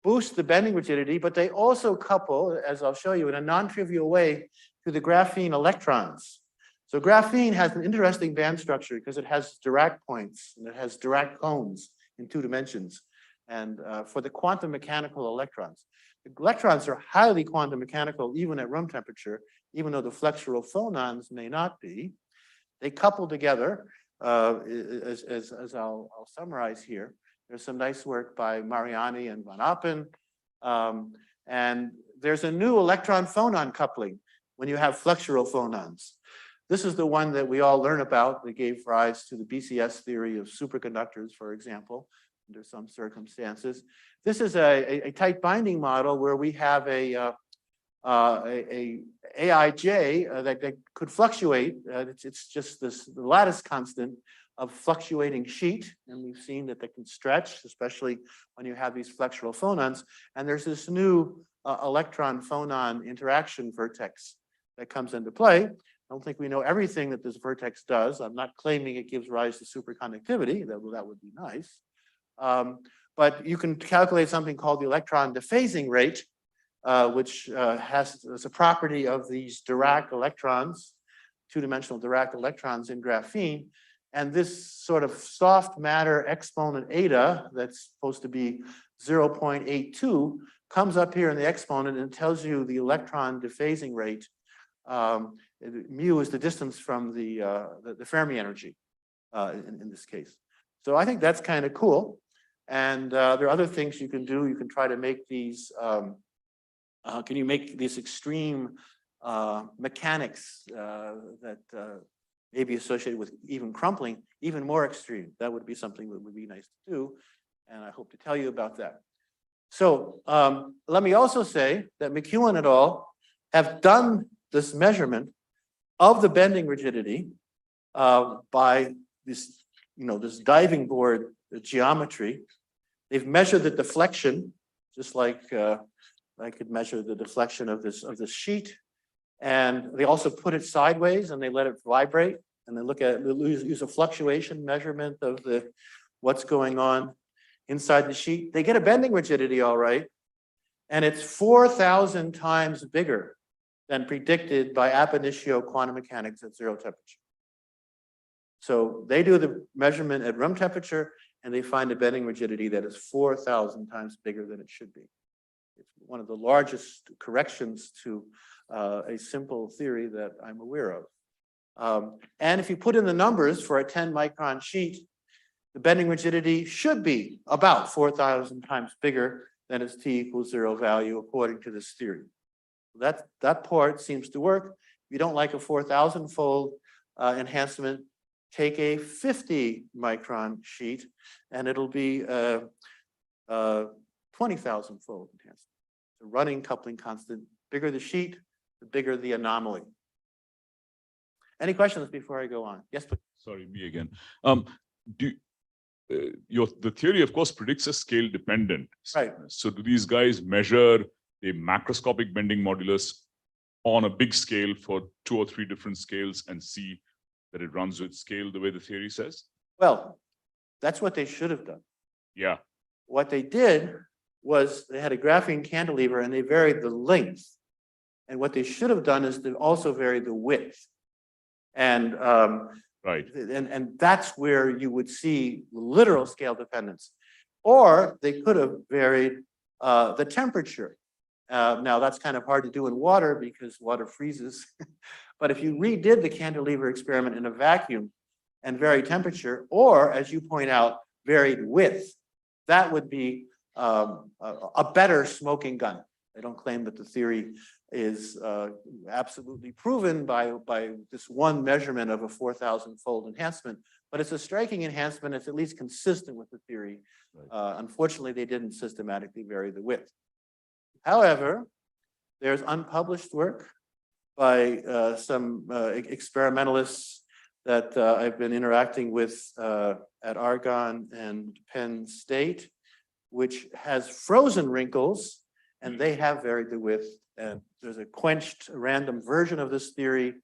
boost the bending rigidity, but they also couple, as I'll show you in a non-trivial way, to the graphene electrons. So graphene has an interesting band structure because it has Dirac points and it has Dirac cones in 2 dimensions. And for the quantum mechanical electrons, the electrons are highly quantum mechanical even at room temperature, even though the flexural phonons may not be. They couple together, as I'll summarize here. There's some nice work by Mariani and von Oppen. And there's a new electron phonon coupling when you have flexural phonons. This is the one that we all learn about that gave rise to the BCS theory of superconductors, for example, under some circumstances. This is a tight binding model where we have a AIJ that could fluctuate. It's just the lattice constant of fluctuating sheet, and we've seen that they can stretch, especially when you have these flexural phonons. And there's this new electron phonon interaction vertex that comes into play. I don't think we know everything that this vertex does. I'm not claiming it gives rise to superconductivity. That would be nice. But you can calculate something called the electron dephasing rate, which has a property of these Dirac electrons, 2-dimensional Dirac electrons in graphene. And this sort of soft matter exponent eta, that's supposed to be 0.82, comes up here in the exponent and tells you the electron dephasing rate. Mu is the distance from the Fermi energy in this case. So I think that's kind of cool. And there are other things you can do. You can try to make these, can you make these extreme mechanics that may be associated with even crumpling, even more extreme? That would be something that would be nice to do. And I hope to tell you about that. So let me also say that McEwen et al. Have done this measurement of the bending rigidity by this, this diving board geometry. They've measured the deflection, just like I could measure the deflection of this sheet. And they also put it sideways and they let it vibrate. And they look at it, use a fluctuation measurement of what's going on inside the sheet. They get a bending rigidity, all right. And it's 4,000 times bigger than predicted by ab initio quantum mechanics at 0 temperature. So they do the measurement at room temperature and they find a bending rigidity that is 4,000 times bigger than it should be. It's one of the largest corrections to a simple theory that I'm aware of. And if you put in the numbers for a 10 micron sheet, the bending rigidity should be about 4,000 times bigger than its t=0 value according to this theory. That part seems to work. If you don't like a 4,000-fold enhancement, take a 50 micron sheet and it'll be a 20,000-fold enhancement. The running coupling constant, bigger the sheet, the bigger the anomaly. Any questions before I go on? Yes, please. Sorry, me again. the theory, of course, predicts a scale dependent. Right. So do these guys measure a macroscopic bending modulus on a big scale for 2 or 3 different scales and see that it runs with scale the way the theory says? Well, that's what they should have done. Yeah. What they did was they had a graphene cantilever and they varied the length. And what they should have done is to also vary the width. And right. And that's where you would see literal scale dependence. Or they could have varied the temperature. Now that's kind of hard to do in water because water freezes. But if you redid the cantilever experiment in a vacuum and varied temperature, or as you point out, varied width, that would be a better smoking gun. I don't claim that the theory is absolutely proven by this one measurement of a 4,000-fold enhancement, but it's a striking enhancement. It's at least consistent with the theory. Right. Unfortunately, they didn't systematically vary the width. However, there's unpublished work by some experimentalists that I've been interacting with at Argonne and Penn State, which has frozen wrinkles, and they have varied the width. And there's a quenched random version of this theory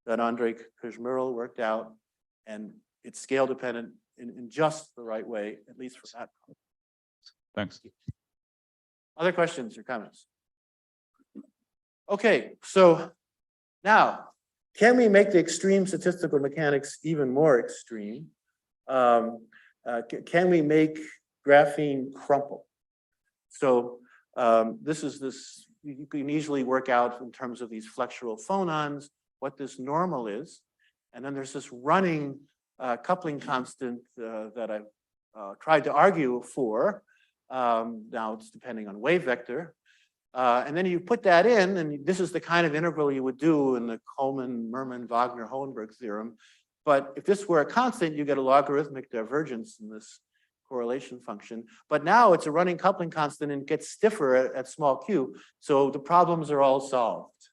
that Andrei Kuzmiril worked out, and it's scale dependent in just the right way, at least for that. Thanks. Other questions or comments? Okay, so now, can we make the extreme statistical mechanics even more extreme? Can we make graphene crumple? So you can easily work out in terms of these flexural phonons what this normal is. And then there's this running coupling constant that I've tried to argue for. Now it's depending on wave vector. And then you put that in, and this is the kind of integral you would do in the Coleman, Merman, Wagner, Hohenberg theorem. But if this were a constant, you get a logarithmic divergence in this correlation function. But now it's a running coupling constant and gets stiffer at small q. So the problems are all solved.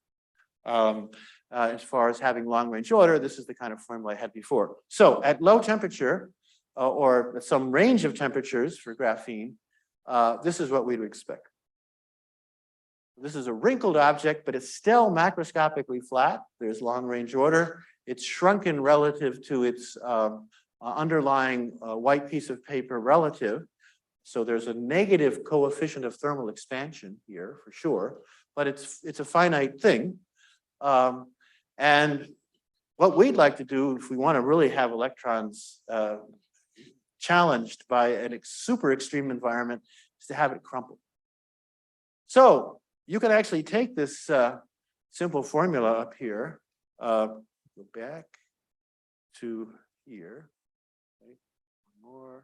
As far as having long range order, this is the kind of formula I had before. So at low temperature, or some range of temperatures for graphene, this is what we'd expect. This is a wrinkled object, but it's still macroscopically flat. There's long range order. It's shrunken relative to its underlying white piece of paper relative. So there's a negative coefficient of thermal expansion here for sure, but it's a finite thing. And what we'd like to do if we want to really have electrons challenged by a super extreme environment is to have it crumple. So you can actually take this simple formula up here, go back to here. Okay, one more.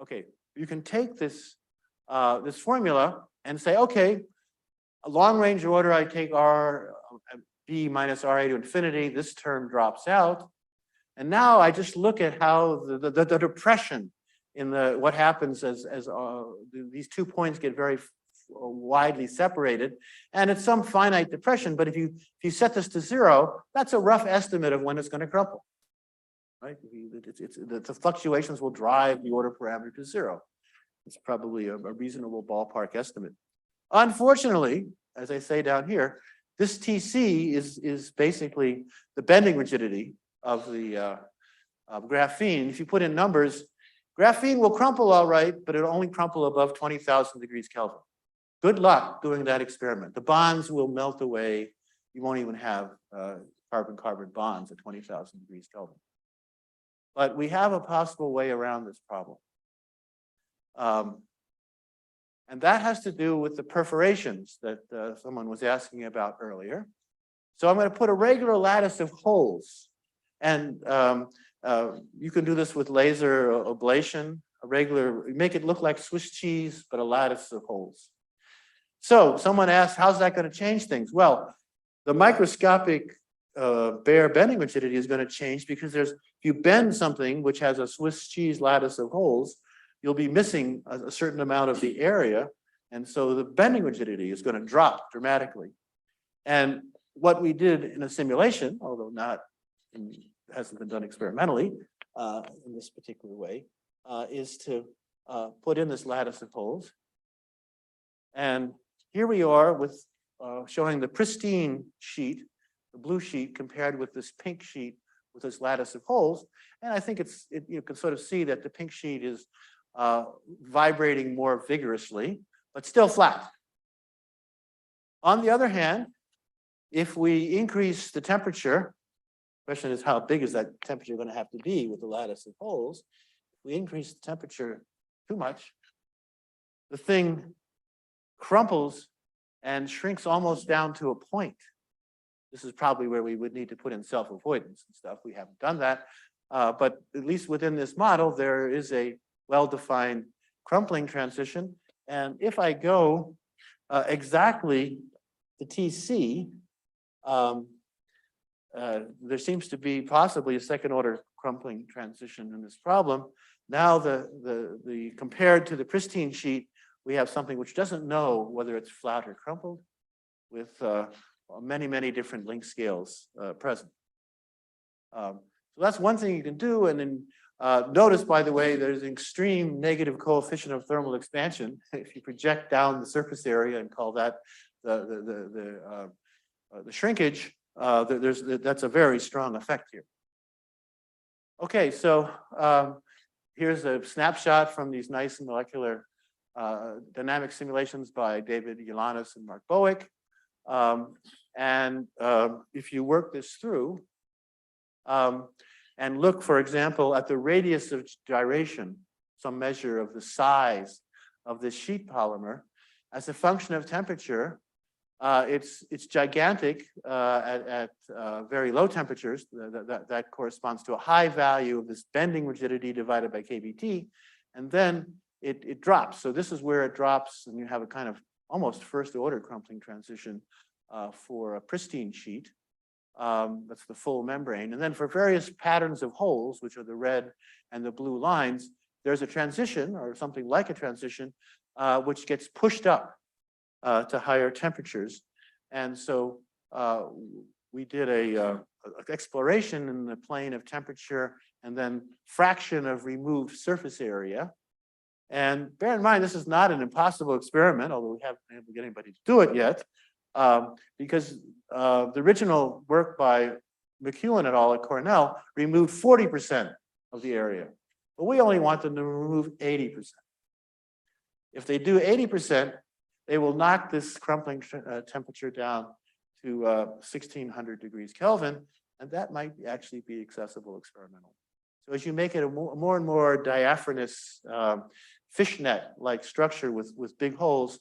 Okay, you can take this this formula and say, okay, a long range order, I take R B minus RA to infinity. This term drops out, and now I just look at how the depression in what happens as these 2 points get very widely separated, and it's some finite depression. But if you set this to 0, that's a rough estimate of when it's going to crumple. Right? The fluctuations will drive the order parameter to 0. It's probably a reasonable ballpark estimate. Unfortunately, as I say down here, this TC is basically the bending rigidity of the graphene. If you put in numbers, graphene will crumple all right, but it'll only crumple above 20,000 degrees Kelvin. Good luck doing that experiment. The bonds will melt away. You won't even have carbon-carbon bonds at 20,000 degrees Kelvin. But we have a possible way around this problem. And that has to do with the perforations that someone was asking about earlier. So I'm going to put a regular lattice of holes. And you can do this with laser ablation, make it look like Swiss cheese, but a lattice of holes. So someone asked, how's that going to change things? Well, the microscopic bare bending rigidity is going to change because if you bend something which has a Swiss cheese lattice of holes, you'll be missing a certain amount of the area. And so the bending rigidity is going to drop dramatically. And what we did in a simulation, although hasn't been done experimentally in this particular way, is to put in this lattice of holes. And here we are with showing the pristine sheet, the blue sheet, compared with this pink sheet with this lattice of holes. And I think you can sort of see that the pink sheet is vibrating more vigorously, but still flat. On the other hand, if we increase the temperature, the question is how big is that temperature going to have to be with the lattice of holes? If we increase the temperature too much, the thing crumples and shrinks almost down to a point. This is probably where we would need to put in self-avoidance and stuff. We haven't done that. But at least within this model, there is a well-defined crumpling transition. And if I go exactly to TC, there seems to be possibly a second-order crumpling transition in this problem. Now, the compared to the pristine sheet, we have something which doesn't know whether it's flat or crumpled, with many, many different length scales present. So that's one thing you can do. And then notice, by the way, there's an extreme negative coefficient of thermal expansion. If you project down the surface area and call that the shrinkage, that's a very strong effect here. Okay, so here's a snapshot from these nice molecular dynamic simulations by David Yelanis and Mark Bowick. If you work this through and look, for example, at the radius of gyration, some measure of the size of this sheet polymer, as a function of temperature, it's gigantic at very low temperatures. That corresponds to a high value of this bending rigidity divided by KBT, and then it drops. So this is where it drops, and you have a kind of almost first-order crumpling transition for a pristine sheet. That's the full membrane. And then for various patterns of holes, which are the red and the blue lines, there's a transition, or something like a transition, which gets pushed up to higher temperatures. And so we did a exploration in the plane of temperature and then fraction of removed surface area. And bear in mind, this is not an impossible experiment, although we haven't been able to get anybody to do it yet, because the original work by McEwen et al. At Cornell removed 40% of the area, but we only want them to remove 80%. If they do 80%, they will knock this crumpling temperature down to 1600 degrees Kelvin, and that might actually be accessible experimentally. So as you make it a more and more diaphanous fishnet-like structure with big holes,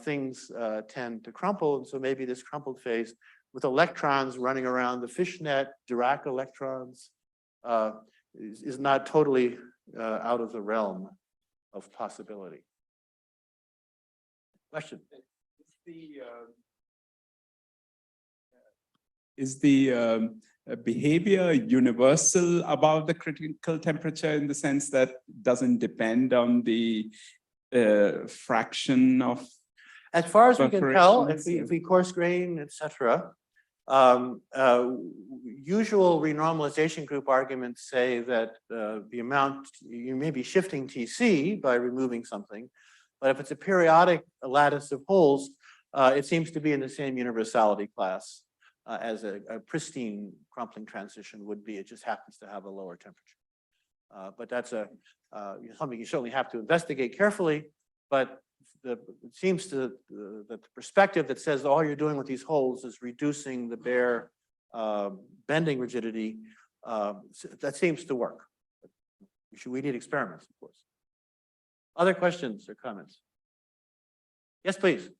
things tend to crumple. And so maybe this crumpled phase with electrons running around the fishnet, Dirac electrons, is not totally out of the realm of possibility. Question? Is the behavior universal above the critical temperature in the sense that doesn't depend on the fraction of? As far as we can tell, if we coarse grain, etc., usual renormalization group arguments say that the amount, you may be shifting TC by removing something, but if it's a periodic lattice of holes, it seems to be in the same universality class as a pristine crumpling transition would be. It just happens to have a lower temperature. But that's something you certainly have to investigate carefully, but it seems that the perspective that says all you're doing with these holes is reducing the bare bending rigidity, that seems to work. We need experiments, of course. Other questions or comments? Yes, please.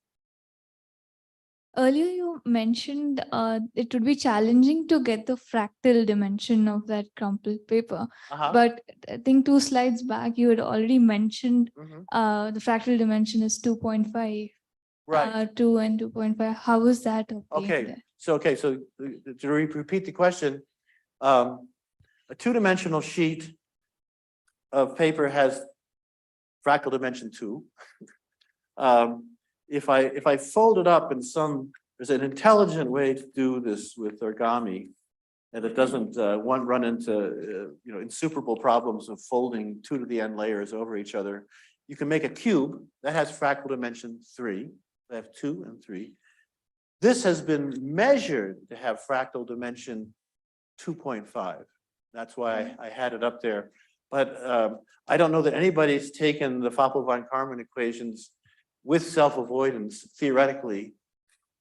Earlier you mentioned it would be challenging to get the fractal dimension of that crumpled paper. But I think 2 slides back you had already mentioned the fractal dimension is 2.5. Right. 2 and 2.5. How is that obtained? Okay, so to repeat the question, a 2-dimensional sheet of paper has fractal dimension 2. If I fold it up in there's an intelligent way to do this with origami. and it doesn't run into insuperable problems of folding 2 to the n layers over each other. You can make a cube that has fractal dimension 3. They have 2 and 3. This has been measured to have fractal dimension 2.5. That's why I had it up there. But I don't know that anybody's taken the Foeppl-von Karman equations with self-avoidance theoretically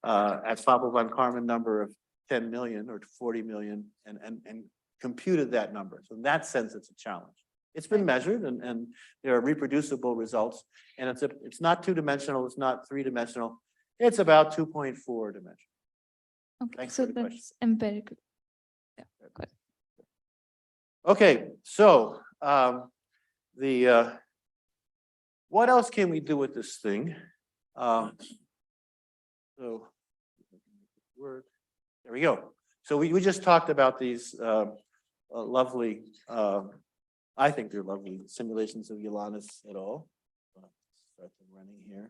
at Foeppl-von Karman number of 10 million or 40 million and computed that number. So in that sense, it's a challenge. It's been measured and there are reproducible results. And it's not 2-dimensional, it's not 3-dimensional. It's about 2.4 dimensional. Okay, Thanks so for the question. that's empirical. Yeah, good. Okay, so what else can we do with this thing? So there we go. So we just talked about these lovely, I think they're lovely simulations of Ioannis et al. Start them running here.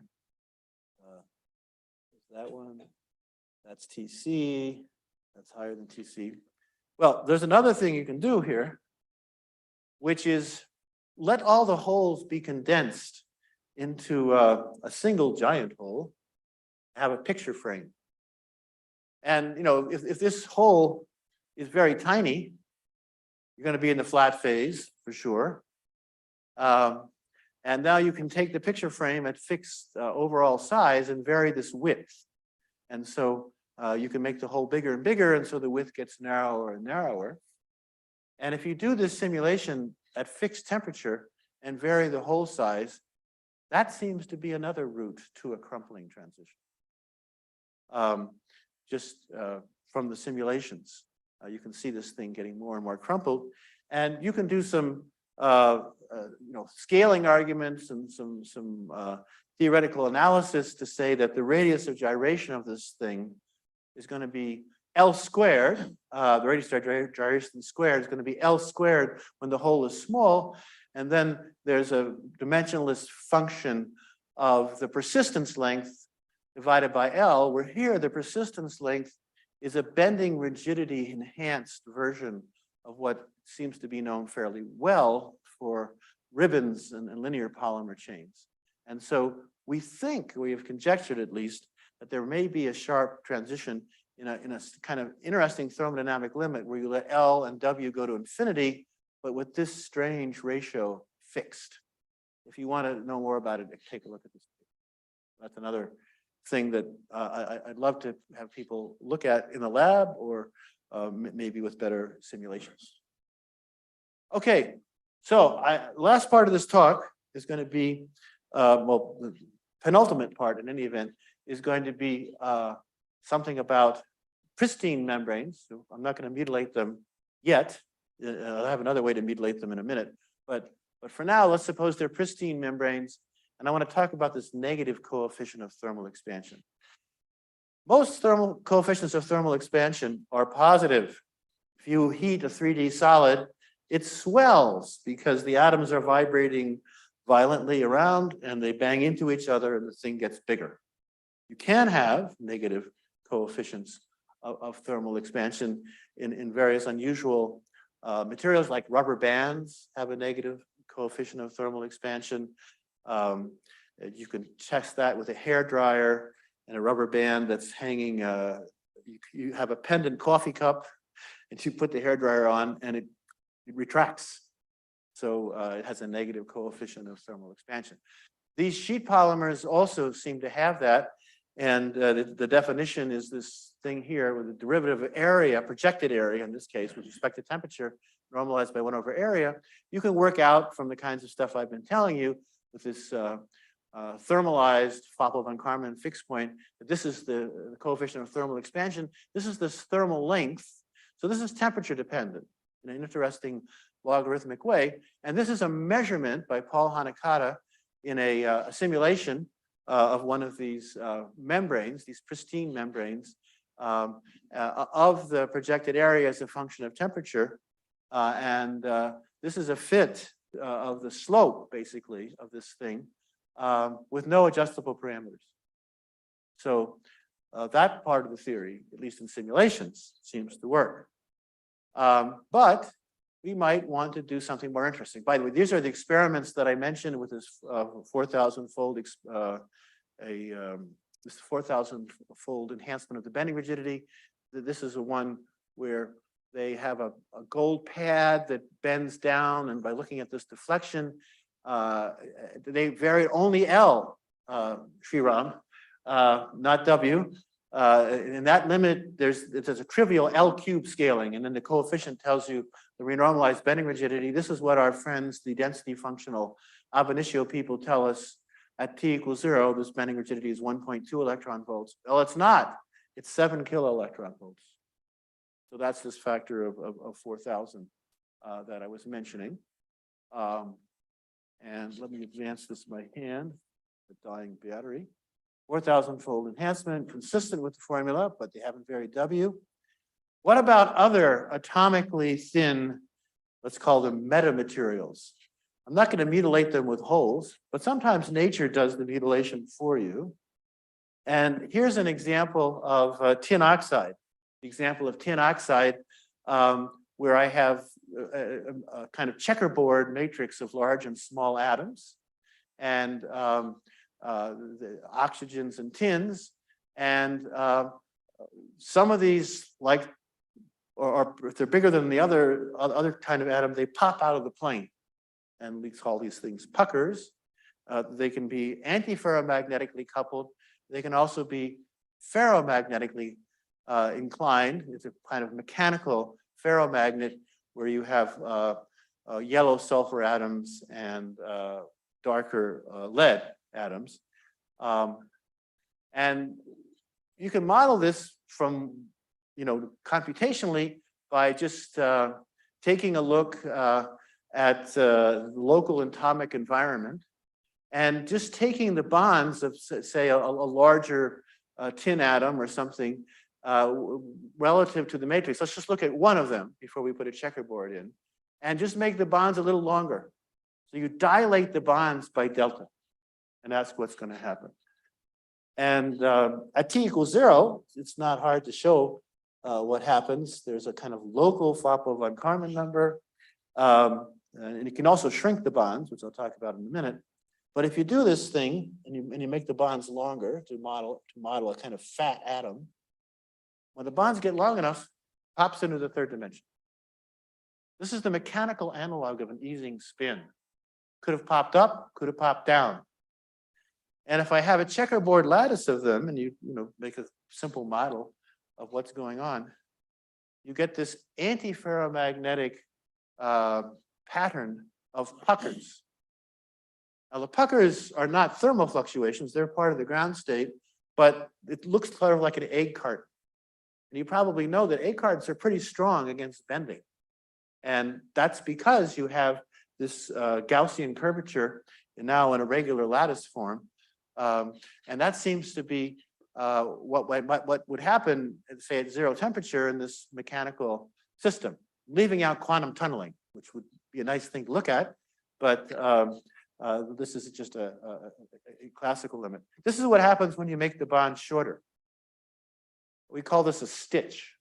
That one, that's TC, that's higher than TC. Well, there's another thing you can do here, which is let all the holes be condensed into a single giant hole, have a picture frame. And if this hole is very tiny, you're going to be in the flat phase for sure. And now you can take the picture frame at fixed overall size and vary this width. And so you can make the hole bigger and bigger, and so the width gets narrower and narrower. And if you do this simulation at fixed temperature and vary the hole size, that seems to be another route to a crumpling transition. Just from the simulations, you can see this thing getting more and more crumpled. And you can do some scaling arguments and some theoretical analysis to say that the radius of gyration of this thing is going to be L squared. The radius of gyration squared is going to be L squared when the hole is small. And then there's a dimensionless function of the persistence length divided by L, where here the persistence length is a bending rigidity enhanced version of what seems to be known fairly well for ribbons and linear polymer chains. And so we think, we have conjectured at least, that there may be a sharp transition in a kind of interesting thermodynamic limit where you let L and W go to infinity, but with this strange ratio fixed. If you want to know more about it, take a look at this. That's another thing that I'd love to have people look at in the lab or maybe with better simulations. Okay, so last part of this talk is going to be, well, the penultimate part in any event is going to be something about pristine membranes. So I'm not going to mutilate them yet. I'll have another way to mutilate them in a minute. But for now, let's suppose they're pristine membranes. And I want to talk about this negative coefficient of thermal expansion. Most thermal coefficients of thermal expansion are positive. If you heat a 3D solid, it swells because the atoms are vibrating violently around and they bang into each other and the thing gets bigger. You can have negative coefficients of thermal expansion in various unusual materials, like rubber bands have a negative coefficient of thermal expansion. You can test that with a hairdryer and a rubber band that's hanging. You have a pendant coffee cup and you put the hairdryer on and it retracts. So it has a negative coefficient of thermal expansion. These sheet polymers also seem to have that. And the definition is this thing here with the derivative of area, projected area in this case, with respect to temperature, normalized by 1 over area. You can work out from the kinds of stuff I've been telling you with this thermalized Foeppl-von Karman fixed point, that this is the coefficient of thermal expansion. This is this thermal length. So this is temperature dependent in an interesting logarithmic way. And this is a measurement by Paul Hanakata in a simulation of one of these membranes, these pristine membranes, of the projected area as a function of temperature. This is a fit of the slope, basically, of this thing with no adjustable parameters. So that part of the theory, at least in simulations, seems to work. But we might want to do something more interesting. By the way, these are the experiments that I mentioned with this 4,000-fold this 4,000-fold enhancement of the bending rigidity. This is the one where they have a gold pad that bends down, and by looking at this deflection, they vary only L, Sriram, not W. In that limit, there's a trivial L cube scaling, and then the coefficient tells you the renormalized bending rigidity. This is what our friends, the density functional ab initio people, tell us. At t equals 0, this bending rigidity is 1.2 electron volts. Well, it's not. It's 7 kilo electron volts. So that's this factor of 4,000 that I was mentioning. And let me advance this by hand, the dying battery. 4,000-fold enhancement, consistent with the formula, but they haven't varied W. What about other atomically thin, let's call them metamaterials? I'm not going to mutilate them with holes, but sometimes nature does the mutilation for you. And here's an example of tin oxide. The example of tin oxide, where I have a kind of checkerboard matrix of large and small atoms, and the oxygens and tins, and some of these, like, or if they're bigger than the other kind of atom, they pop out of the plane, and we call these things puckers. They can be anti-ferromagnetically coupled. They can also be ferromagnetically inclined. It's a kind of mechanical ferromagnet where you have yellow sulfur atoms and darker lead atoms. And you can model this from, computationally by just taking a look at the local atomic environment and just taking the bonds of, say, a larger tin atom or something relative to the matrix. Let's just look at one of them before we put a checkerboard in, and just make the bonds a little longer. So you dilate the bonds by delta, and that's what's going to happen. And at t equals 0, it's not hard to show what happens. There's a kind of local Foeppl-von Karman number, and you can also shrink the bonds, which I'll talk about in a minute. But if you do this thing and you make the bonds longer to model a kind of fat atom, when the bonds get long enough, it pops into the third dimension. This is the mechanical analog of an Ising spin. Could have popped up, could have popped down. And if I have a checkerboard lattice of them, and you make a simple model of what's going on, you get this anti-ferromagnetic pattern of puckers. Now, the puckers are not thermal fluctuations, they're part of the ground state, but it looks sort of like an egg cart. And you probably know that egg carts are pretty strong against bending. And that's because you have this Gaussian curvature now in a regular lattice form. And that seems to be what would happen, say, at 0 temperature in this mechanical system, leaving out quantum tunneling, which would be a nice thing to look at. But this is just a classical limit. This is what happens when you make the bond shorter. We call this a stitch.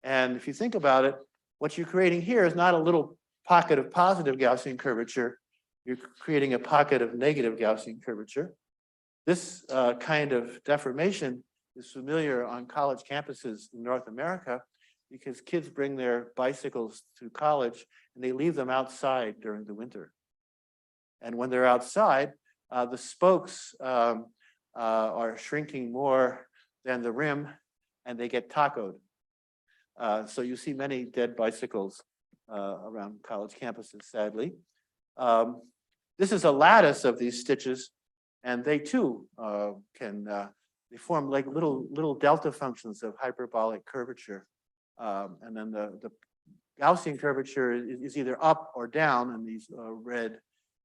And if you think about it, what you're creating here is not a little pocket of positive Gaussian curvature. You're creating a pocket of negative Gaussian curvature. This kind of deformation is familiar on college campuses in North America because kids bring their bicycles to college and they leave them outside during the winter. And when they're outside, the spokes are shrinking more than the rim, and they get tacoed. So you see many dead bicycles around college campuses, sadly. This is a lattice of these stitches, and they too they form like little delta functions of hyperbolic curvature. And then the Gaussian curvature is either up or down in these red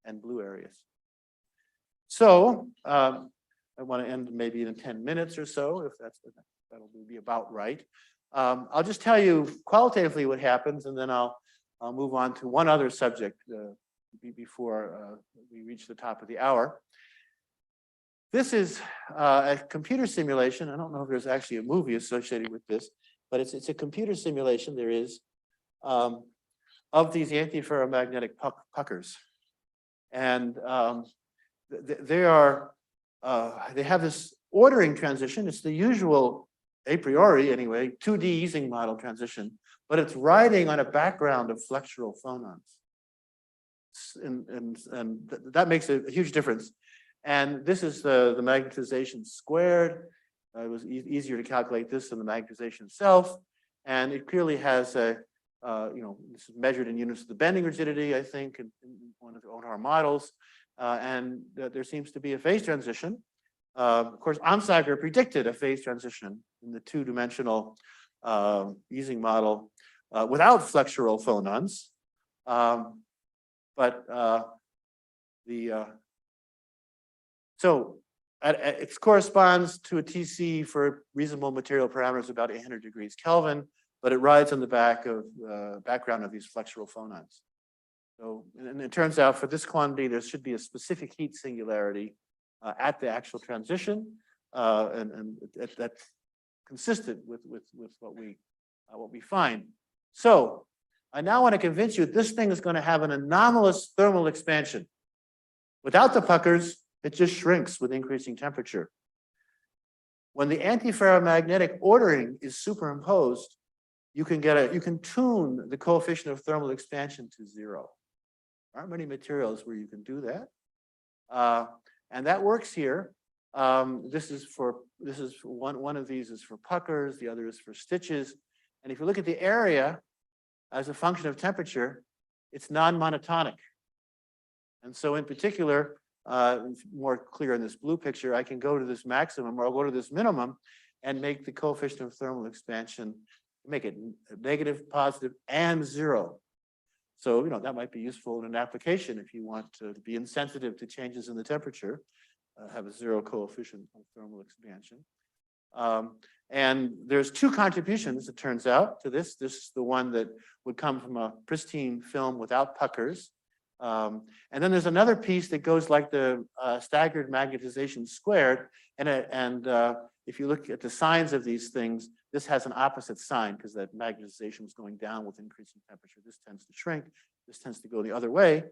and blue areas. So I want to end maybe in 10 minutes or so, if that'll be about right. I'll just tell you qualitatively what happens, and then I'll move on to one other subject before we reach the top of the hour. This is a computer simulation. I don't know if there's actually a movie associated with this, but it's a computer simulation. There is of these anti-ferromagnetic puckers. And they have this ordering transition. It's the usual, a priori anyway, 2D Ising model transition, but it's riding on a background of flexural phonons. And that makes a huge difference. And this is the magnetization squared. It was easier to calculate this than the magnetization itself. And it clearly has a, this is measured in units of the bending rigidity, I think, in one of our models. And there seems to be a phase transition. Of course, Onsager predicted a phase transition in the two-dimensional Ising model without flexural phonons. So it corresponds to a TC for reasonable material parameters about 800 degrees Kelvin, but it rides on the background of these flexural phonons. So, and it turns out for this quantity, there should be a specific heat singularity at the actual transition, and that's consistent with what we find. So I now want to convince you that this thing is going to have an anomalous thermal expansion. Without the puckers, it just shrinks with increasing temperature. When the anti-ferromagnetic ordering is superimposed, you can tune the coefficient of thermal expansion to 0. There aren't many materials where you can do that, and that works here. This is one of these is for puckers, the other is for stitches, and if you look at the area as a function of temperature, it's non-monotonic. And so, in particular, more clear in this blue picture, I can go to this maximum or I'll go to this minimum and make the coefficient of thermal expansion, make it negative, positive, and 0. So, that might be useful in an application if you want to be insensitive to changes in the temperature, have a 0 coefficient of thermal expansion. And there's 2 contributions, it turns out, to this. This is the one that would come from a pristine film without puckers. And then there's another piece that goes like the staggered magnetization squared. And if you look at the signs of these things, this has an opposite sign because that magnetization is going down with increasing temperature. This tends to shrink. This tends to go the other way.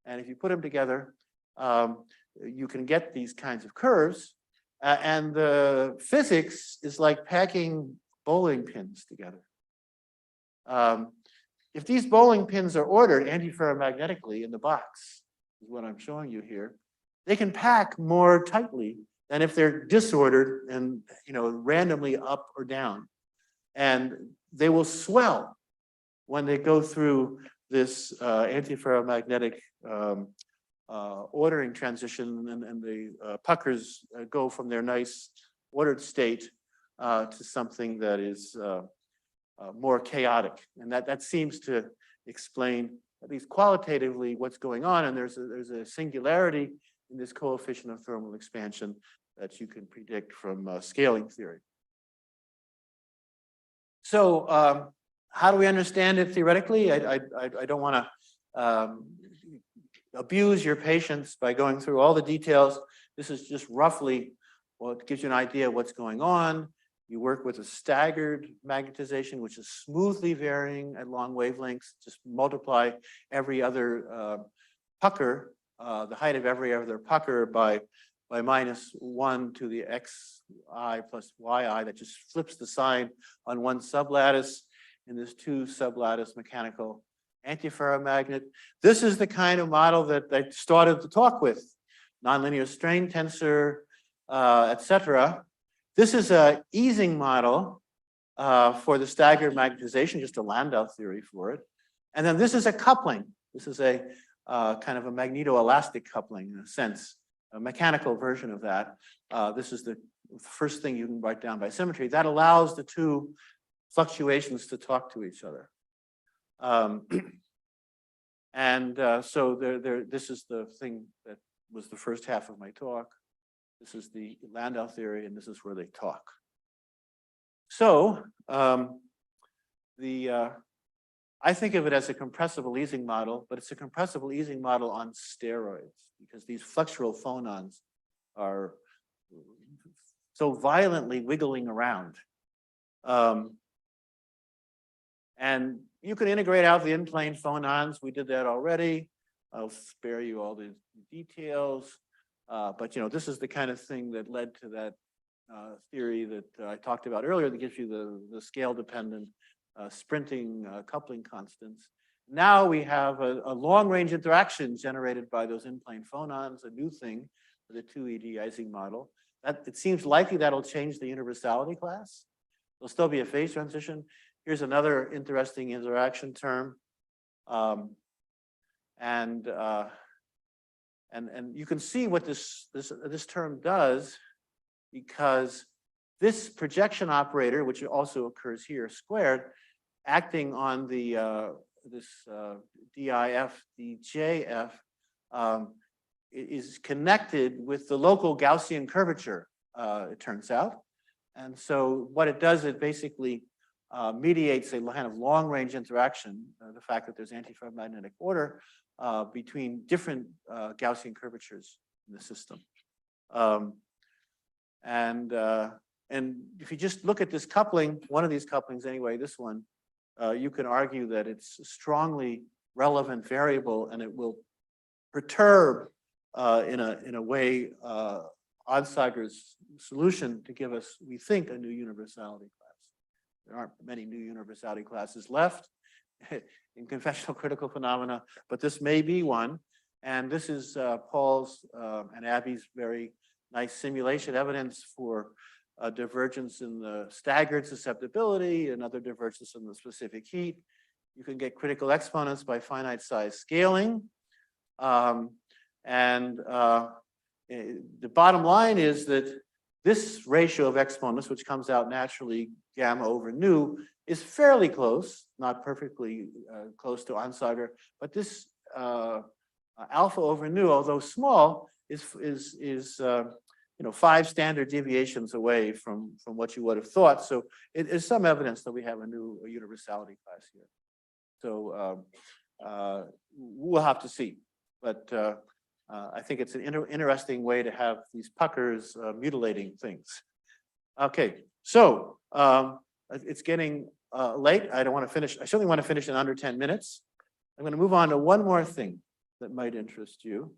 And if you put them together, you can get these kinds of curves. And the physics is like packing bowling pins together. If these bowling pins are ordered antiferromagnetically in the box, is what I'm showing you here, they can pack more tightly than if they're disordered and randomly up or down. And they will swell when they go through this antiferromagnetic ordering transition, and the puckers go from their nice ordered state to something that is more chaotic. And that seems to explain, at least qualitatively, what's going on. And there's a singularity in this coefficient of thermal expansion that you can predict from scaling theory. So how do we understand it theoretically? I don't want to abuse your patience by going through all the details. This is just roughly what gives you an idea of what's going on. You work with a staggered magnetization, which is smoothly varying at long wavelengths. Just multiply every other pucker, the height of every other pucker by -1 to the xi plus yi. That just flips the sign on one sublattice in this 2 sublattice mechanical antiferromagnet. This is the kind of model that I started the talk with: nonlinear strain tensor, etc. This is an Ising model for the staggered magnetization, just a Landau theory for it. And then this is a coupling. This is a kind of a magnetoelastic coupling in a sense, a mechanical version of that. This is the first thing you can write down by symmetry. That allows the 2 fluctuations to talk to each other. So this is the thing that was the first half of my talk. This is the Landau theory, and this is where they talk. So I think of it as a compressible Ising model, but it's a compressible Ising model on steroids because these flexural phonons are so violently wiggling around. And you can integrate out the in-plane phonons. We did that already. I'll spare you all the details. But this is the kind of thing that led to that theory that I talked about earlier that gives you the scale-dependent sprinting coupling constants. Now we have a long-range interaction generated by those in-plane phonons, a new thing for the 2ED Ising model. It seems likely that'll change the universality class. There'll still be a phase transition. Here's another interesting interaction term. And you can see what this term does, because this projection operator, which also occurs here squared, acting on the this DIF, DJF, is connected with the local Gaussian curvature, it turns out. And so what it does, it basically mediates a kind of long-range interaction, the fact that there's anti-ferromagnetic order between different Gaussian curvatures in the system. And if you just look at this coupling, one of these couplings anyway, this one, you can argue that it's a strongly relevant variable, and it will perturb in a way Onsager's solution to give us, we think, a new universality class. There aren't many new universality classes left in conventional critical phenomena, but this may be one. And this is Paul's and Abby's very nice simulation evidence for a divergence in the staggered susceptibility, another divergence in the specific heat. You can get critical exponents by finite size scaling. The bottom line is that this ratio of exponents, which comes out naturally gamma over nu, is fairly close, not perfectly close to Onsager, but this alpha over nu, although small, is 5 standard deviations away from what you would have thought. So it is some evidence that we have a new universality class here. So we'll have to see, but I think it's an interesting way to have these puckers mutilating things. Okay, so it's getting late. I don't want to finish. I certainly want to finish in under 10 minutes. I'm going to move on to one more thing that might interest you.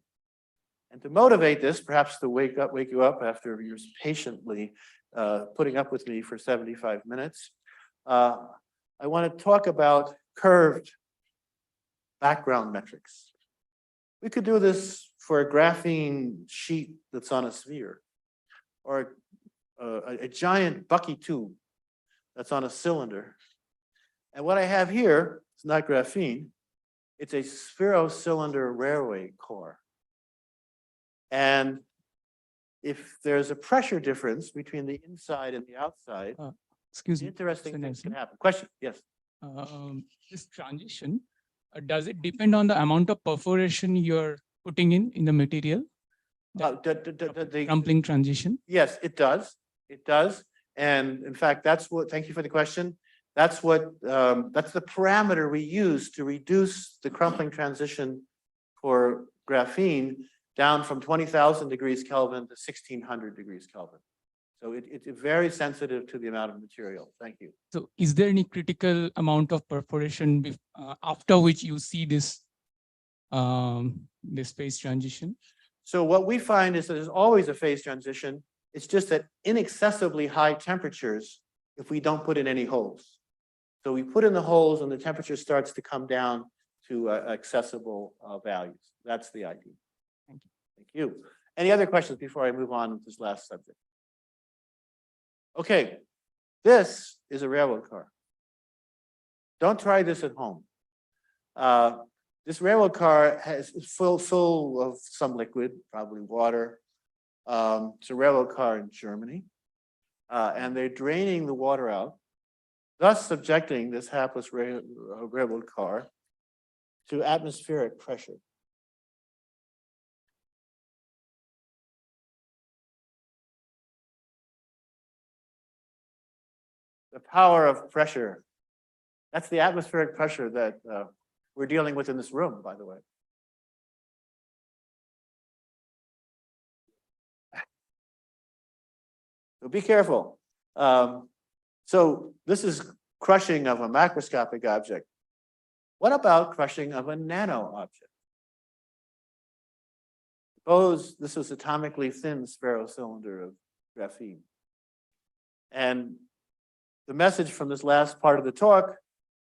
And to motivate this, perhaps to wake you up after you're patiently putting up with me for 75 minutes, I want to talk about curved background metrics. We could do this for a graphene sheet that's on a sphere, or a giant Bucky tube that's on a cylinder. And what I have here is not graphene, it's a spherocylinder railway car. And if there's a pressure difference between the inside and the outside, excuse me, interesting things can happen. Question? Yes. This transition, does it depend on the amount of perforation you're putting in the material? The crumpling transition? Yes, it does. It does. And in fact, that's what, thank you for the question. That's what, that's the parameter we use to reduce the crumpling transition for graphene down from 20,000 degrees Kelvin to 1600 degrees Kelvin. So it's very sensitive to the amount of material. Thank you. So is there any critical amount of perforation after which you see this, this phase transition? So what we find is that there's always a phase transition. It's just at inaccessibly high temperatures if we don't put in any holes. So we put in the holes and the temperature starts to come down to accessible values. That's the idea. Thank you. Thank you. Any other questions before I move on to this last subject? Okay, this is a railroad car. Don't try this at home. This railroad car is full of some liquid, probably water. It's a railroad car in Germany, and they're draining the water out, thus subjecting this hapless railroad car to atmospheric pressure. The power of pressure. That's the atmospheric pressure that we're dealing with in this room, by the way. So be careful. So this is crushing of a macroscopic object. What about crushing of a nano object? Suppose this was atomically thin spherocylinder of graphene. And the message from this last part of the talk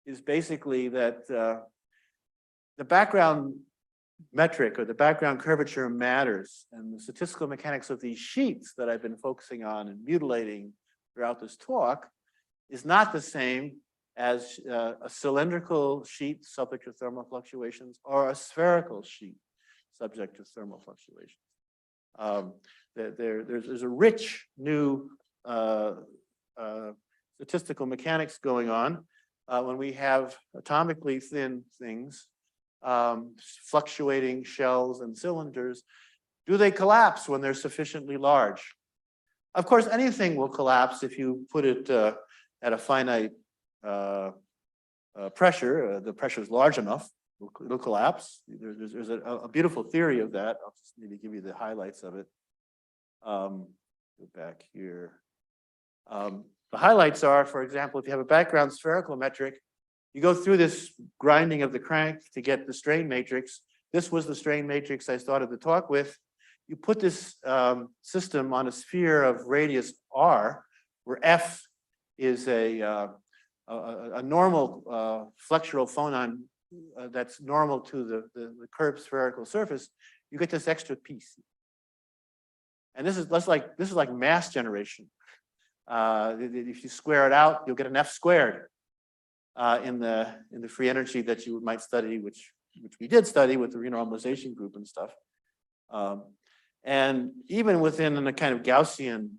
is basically that the background metric or the background curvature matters, and the statistical mechanics of these sheets that I've been focusing on and mutilating throughout this talk is not the same as a cylindrical sheet subject to thermal fluctuations or a spherical sheet subject to thermal fluctuations. There's a rich new statistical mechanics going on when we have atomically thin things, fluctuating shells and cylinders. Do they collapse when they're sufficiently large? Of course, anything will collapse if you put it at a finite pressure. The pressure is large enough, it'll collapse. There's a beautiful theory of that. I'll just maybe give you the highlights of it. Go back here. The highlights are, for example, if you have a background spherical metric, you go through this grinding of the crank to get the strain matrix. This was the strain matrix I started the talk with. You put this system on a sphere of radius r, where f is a normal flexural phonon that's normal to the curved spherical surface. You get this extra piece, and this is like mass generation. If you square it out, you'll get an f squared in the free energy that you might study, which we did study with the renormalization group and stuff. And even within a kind of Gaussian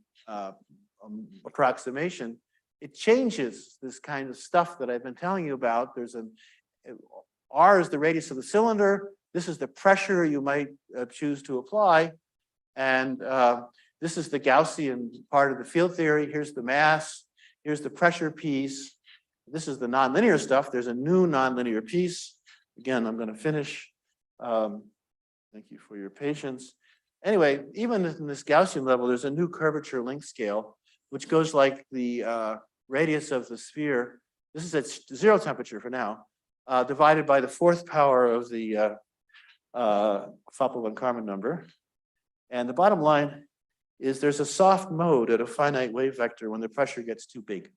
approximation, it changes this kind of stuff that I've been telling you about. There's R is the radius of the cylinder. This is the pressure you might choose to apply. And this is the Gaussian part of the field theory. Here's the mass. Here's the pressure piece. This is the nonlinear stuff. There's a new nonlinear piece. Again, I'm going to finish. Thank you for your patience. Anyway, even in this Gaussian level, there's a new curvature length scale, which goes like the radius of the sphere. This is at 0 temperature for now, divided by the 4th power of the Foeppl-von Karman number. And the bottom line is there's a soft mode at a finite wave vector when the pressure gets too big.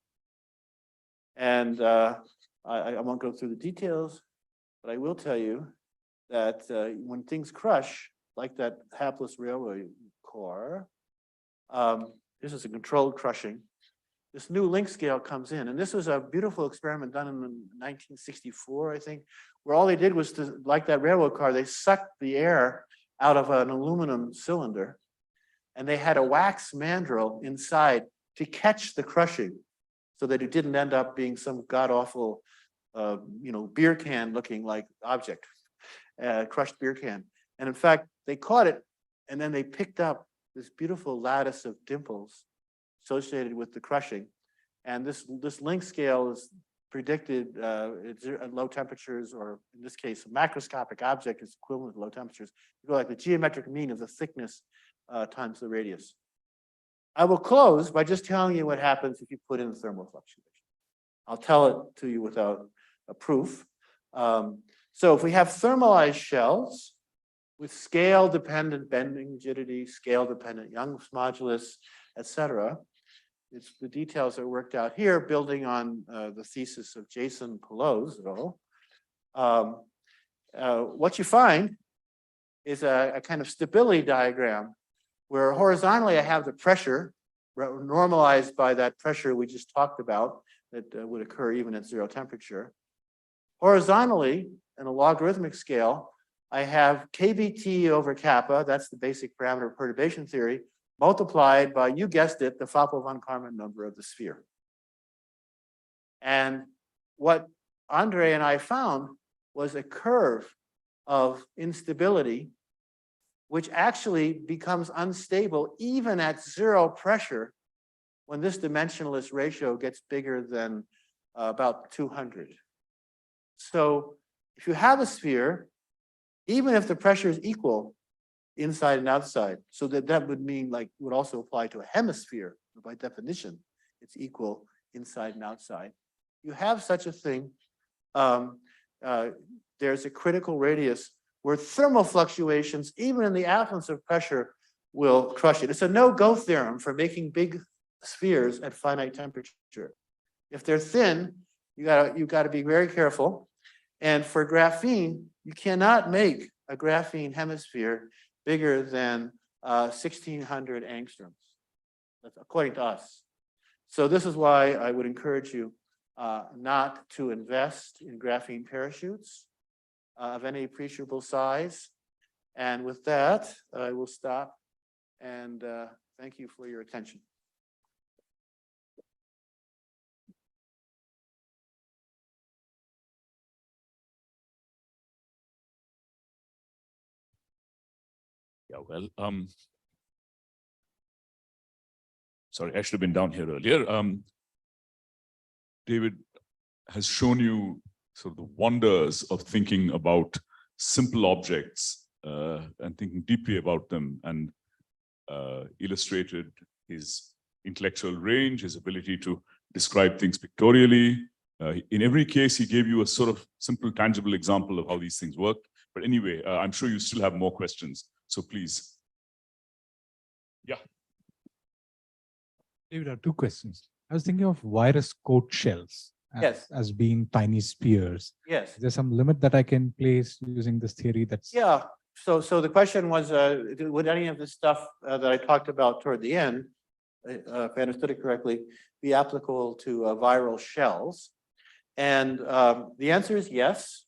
And I won't go through the details, but I will tell you that when things crush, like that hapless railway car, this is a controlled crushing. This new length scale comes in, and this was a beautiful experiment done in 1964, I think, where all they did was to, like that railroad car, they sucked the air out of an aluminum cylinder, and they had a wax mandrel inside to catch the crushing, so that it didn't end up being some god-awful, beer can looking like object, crushed beer can. And in fact, they caught it, and then they picked up this beautiful lattice of dimples associated with the crushing. And this length scale is predicted at low temperatures, or in this case, a macroscopic object is equivalent to low temperatures. You go like the geometric mean of the thickness times the radius. I will close by just telling you what happens if you put in thermal fluctuation. I'll tell it to you without a proof. So if we have thermalized shells with scale-dependent bending rigidity, scale-dependent Young's modulus, etc., the details are worked out here, building on the thesis of Jason Peloz et al. What you find is a kind of stability diagram where horizontally I have the pressure normalized by that pressure we just talked about that would occur even at 0 temperature. Horizontally, in a logarithmic scale, I have KBT over kappa, that's the basic parameter of perturbation theory, multiplied by, you guessed it, the Foeppl-von Karman number of the sphere. And what Andre and I found was a curve of instability, which actually becomes unstable even at 0 pressure when this dimensionless ratio gets bigger than about 200. So if you have a sphere, even if the pressure is equal inside and outside, so that would mean would also apply to a hemisphere. By definition, it's equal inside and outside. you have such a thing, there's a critical radius where thermal fluctuations, even in the absence of pressure, will crush it. It's a no-go theorem for making big spheres at finite temperature. If they're thin, you gotta be very careful. And for graphene, you cannot make a graphene hemisphere bigger than 1600 angstroms. That's according to us. So this is why I would encourage you not to invest in graphene parachutes of any appreciable size. And with that, I will stop and thank you for your attention. Yeah, well, sorry, I should have been down here earlier. David has shown you sort of the wonders of thinking about simple objects and thinking deeply about them, and illustrated his intellectual range, his ability to describe things pictorially. In every case, he gave you a sort of simple, tangible example of how these things work. But anyway, I'm sure you still have more questions. So please. Yeah. David, I have two questions. I was thinking of virus coat shells as being tiny spheres. Yes. Is there some limit that I can place using this theory? That's So the question was, would any of the stuff that I talked about toward the end, if I understood it correctly, be applicable to viral shells? And the answer is yes.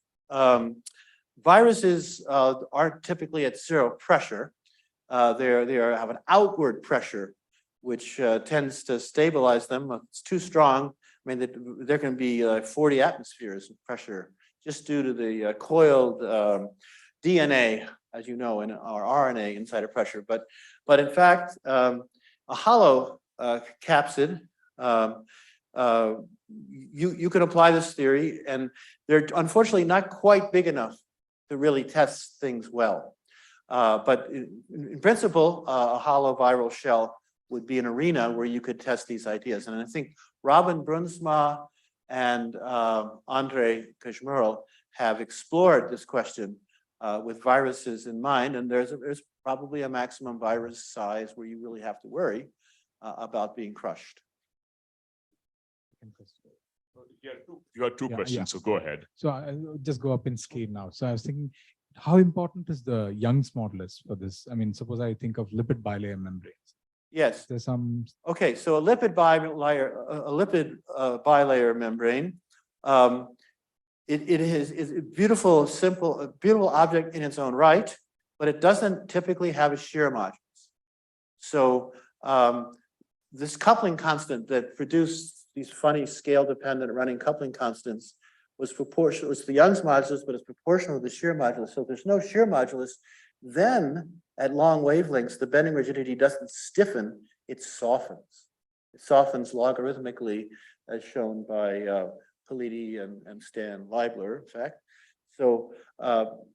Viruses aren't typically at zero pressure. They have an outward pressure, which tends to stabilize them. If it's too strong, I mean, there can be 40 atmospheres of pressure just due to the coiled DNA, as you know, in our RNA inside of pressure. But in fact, a hollow capsid, you can apply this theory, and they're unfortunately not quite big enough to really test things well. But in principle, a hollow viral shell would be an arena where you could test these ideas. And I think Robin Brunsma and Andre Kajmerl have explored this question with viruses in mind. And there's probably a maximum virus size where you really have to worry about being crushed. You had two questions, so go ahead. So I'll just go up in scale now. So I was thinking, how important is the Young's modulus for this? I mean, suppose I think of lipid bilayer membranes. Yes. There's some. Okay, so a lipid bilayer membrane, it is a beautiful, simple, a beautiful object in its own right, but it doesn't typically have a shear modulus. So this coupling constant that produced these funny scale-dependent running coupling constants was proportional. It's the Young's modulus, but it's proportional to the shear modulus. So if there's no shear modulus, then at long wavelengths, the bending rigidity doesn't stiffen, it softens. It softens logarithmically, as shown by Politi and Stan Leibler, in fact. So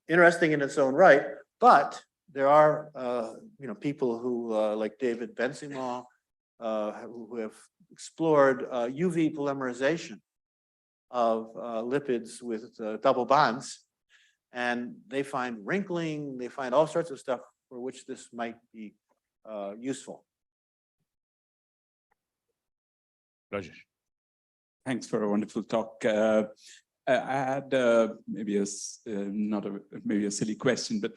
interesting in its own right, but there are people who like David Bensimon, who have explored UV polymerization of lipids with double bonds, and they find wrinkling, they find all sorts of stuff for which this might be useful. Rajesh. Thanks for a wonderful talk. I had maybe a silly question, but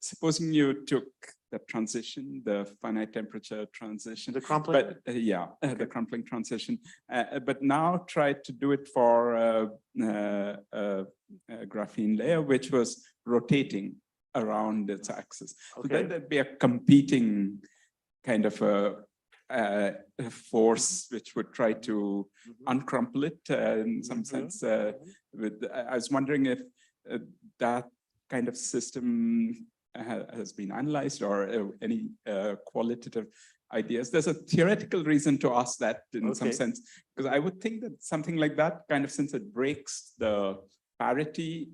supposing you took the transition, the finite temperature transition, the crumpling, but the crumpling transition, but now try to do it for a graphene layer which was rotating around its axis. So then there'd be a competing kind of a force which would try to uncrumple it in some sense. I was wondering if that kind of system has been analyzed, or any qualitative ideas. There's a theoretical reason to ask that in some sense, because I would think that something like that, kind of, since it breaks the parity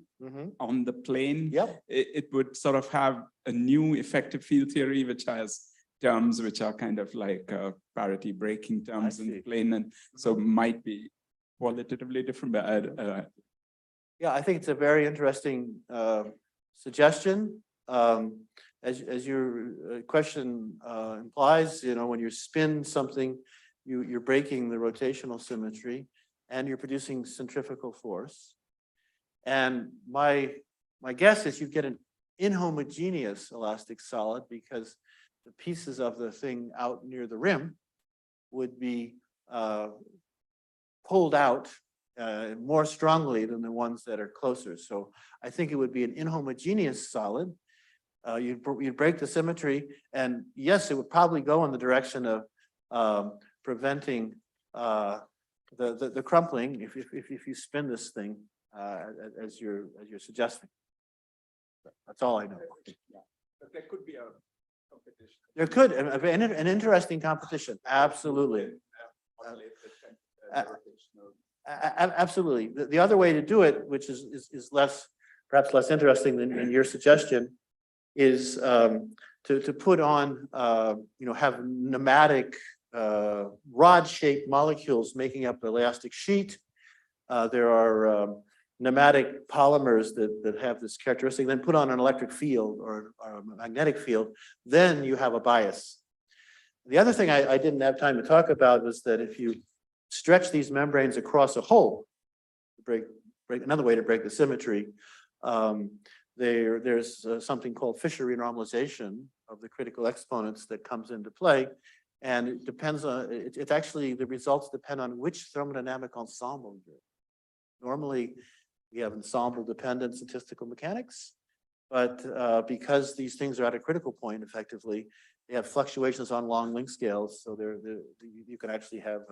on the plane, it would sort of have a new effective field theory which has terms which are kind of like parity breaking terms in the plane, and so might be qualitatively different. Yeah, I think it's a very interesting suggestion. As your question implies, when you spin something, you're breaking the rotational symmetry and you're producing centrifugal force. And my guess is you get an inhomogeneous elastic solid because the pieces of the thing out near the rim would be pulled out more strongly than the ones that are closer. So I think it would be an inhomogeneous solid. You'd break the symmetry, and yes, it would probably go in the direction of preventing the crumpling if you spin this thing as you're suggesting. That's all I know. Yeah. But there could be a competition. There could an interesting competition. Absolutely. Absolutely. The other way to do it, which is perhaps less interesting than in your suggestion, is to put on have pneumatic rod-shaped molecules making up the elastic sheet. There are pneumatic polymers that have this characteristic, then put on an electric field or a magnetic field, then you have a bias. The other thing I didn't have time to talk about was that if you stretch these membranes across a hole, break another way to break the symmetry, there's something called Fisher renormalization of the critical exponents that comes into play. And it depends on, it's actually, the results depend on which thermodynamic ensemble you're in. Normally, we have ensemble dependent statistical mechanics, but because these things are at a critical point effectively, they have fluctuations on long length scales. So you can actually have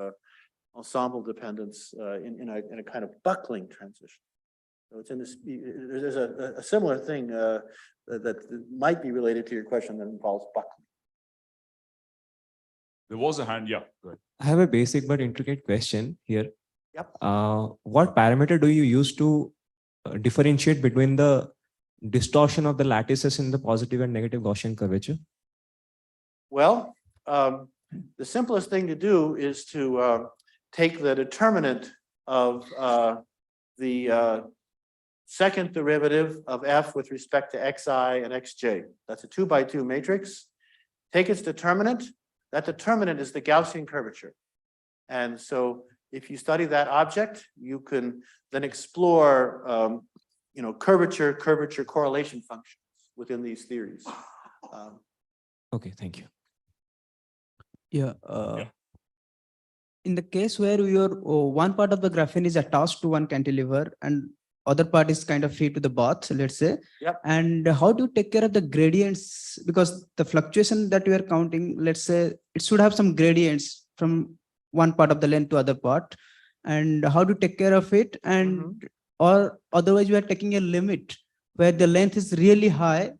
ensemble dependence in a kind of buckling transition. So it's in this, there's a similar thing that might be related to your question that involves buckling. There was a hand, yeah. Go ahead. I have a basic but intricate question here. Yep. What parameter do you use to differentiate between the distortion of the lattices in the positive and negative Gaussian curvature? Well, the simplest thing to do is to take the determinant of the second derivative of f with respect to xi and xj. That's a 2x2 matrix. Take its determinant. That determinant is the Gaussian curvature. And so if you study that object, you can then explore curvature correlation functions within these theories. Okay, thank you. Yeah. In the case where your one part of the graphene is attached to one cantilever and other part is kind of free to the bath, let's say. Yep. And how do you take care of the gradients? Because the fluctuation that we are counting, let's say it should have some gradients from one part of the length to other part. And how do you take care of it? And or otherwise we are taking a limit where the length is really high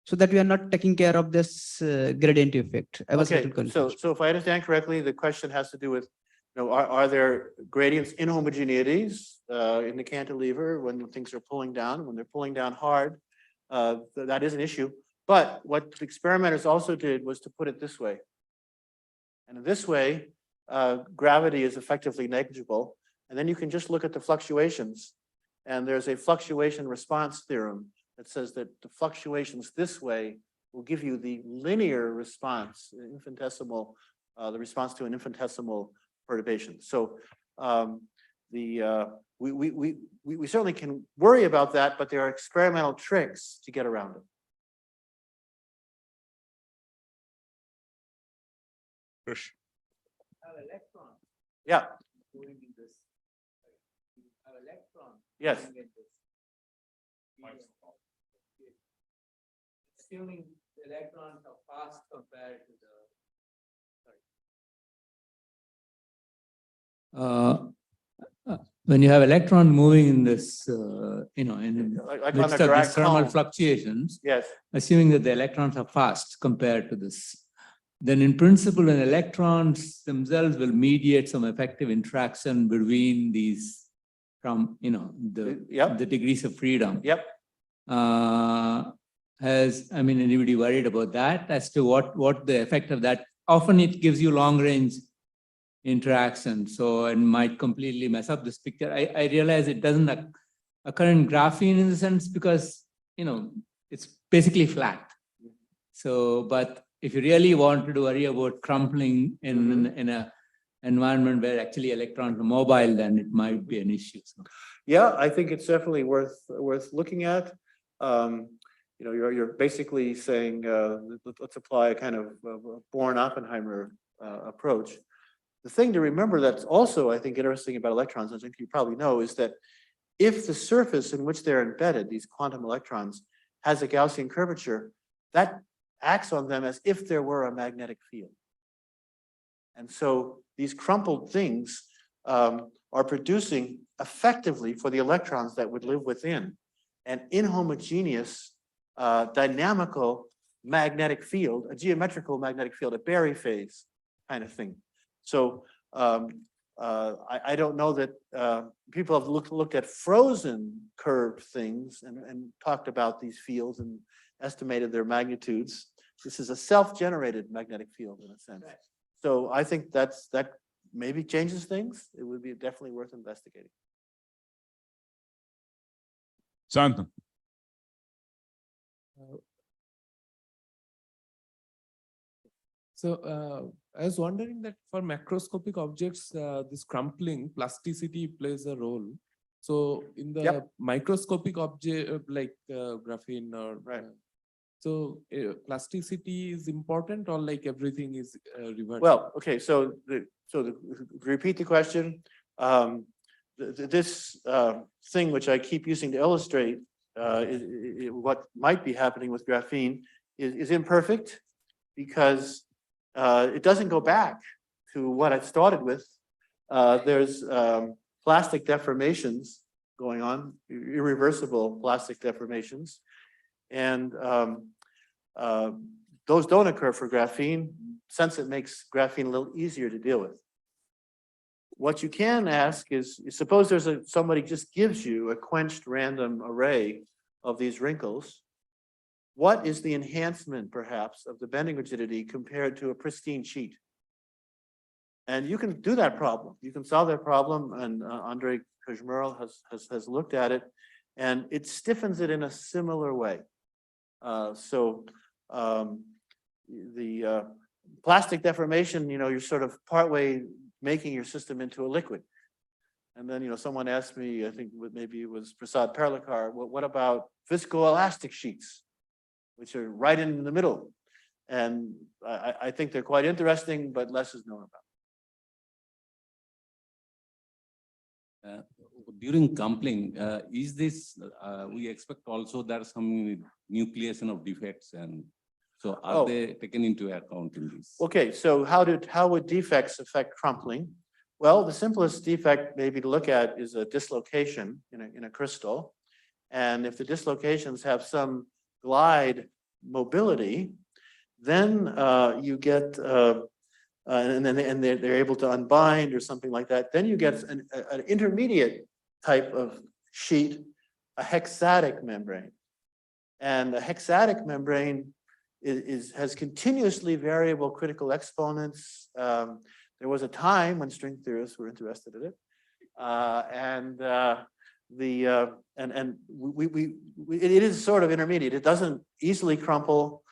so that we are not taking care of this gradient effect. I was a little confused. So if I understand correctly, the question has to do with, are there gradients inhomogeneities in the cantilever when things are pulling down? When they're pulling down hard, that is an issue. But what the experimenters also did was to put it this way. And in this way, gravity is effectively negligible. And then you can just look at the fluctuations. And there's a fluctuation response theorem that says that the fluctuations this way will give you the linear response, infinitesimal, the response to an infinitesimal perturbation. So we certainly can worry about that, but there are experimental tricks to get around it. Krish. Yeah. Yes. Assuming the electrons are fast compared to the when you have electron moving in this, in Like midst on a of these Dirac thermal cone. fluctuations, Yes. assuming that the electrons are fast compared to this, then in principle, when electrons themselves will mediate some effective interaction between these from, the degrees of freedom. Yep. Has anybody worried about that as to what the effect of that? Often it gives you long range, interaction. So it might completely mess up this picture. I realize it doesn't occur in graphene in the sense because, it's basically flat. So, but if you really wanted to worry about crumpling in a environment where actually electrons are mobile, then it might be an issue. So. Yeah, I think it's definitely worth looking at. You're basically saying let's apply a kind of Born-Oppenheimer approach. The thing to remember that's also, I think, interesting about electrons, I think you probably know, is that if the surface in which they're embedded, these quantum electrons, has a Gaussian curvature, that acts on them as if there were a magnetic field. And so these crumpled things are producing effectively for the electrons that would live within an inhomogeneous dynamical magnetic field, a geometrical magnetic field, a Berry phase kind of thing. So I don't know that people have looked at frozen curved things and talked about these fields and estimated their magnitudes. This is a self-generated magnetic field in a sense. So I think that maybe changes things. It would be definitely worth investigating. Santhan. So I was wondering that for macroscopic objects, this crumpling plasticity plays a role. So in the microscopic object like graphene or so plasticity is important, or like everything is reversed? Well, okay. So repeat the question. This thing which I keep using to illustrate what might be happening with graphene is imperfect because it doesn't go back to what it started with. There's plastic deformations going on, irreversible plastic deformations. And those don't occur for graphene, since it makes graphene a little easier to deal with. What you can ask is, suppose there's somebody just gives you a quenched random array of these wrinkles. What is the enhancement, perhaps, of the bending rigidity compared to a pristine sheet? And you can do that problem. You can solve that problem, and Andrei Kuzmerl has looked at it, and it stiffens it in a similar way. The plastic deformation, you're sort of partway making your system into a liquid. And then, someone asked me, I think maybe it was Prasad Perlikar, what about viscoelastic sheets, which are right in the middle? And I think they're quite interesting, but less is known about. During crumpling, is this, we expect also there's some nucleation of defects, and so are they taken into account in this? Okay, so how would defects affect crumpling? Well, the simplest defect maybe to look at is a dislocation in a crystal. And if the dislocations have some glide mobility, then you get and they're able to unbind or something like that. Then you get an intermediate type of sheet, a hexatic membrane. And a hexatic membrane has continuously variable critical exponents. There was a time when string theorists were interested in it, it is sort of intermediate. It doesn't easily crumple,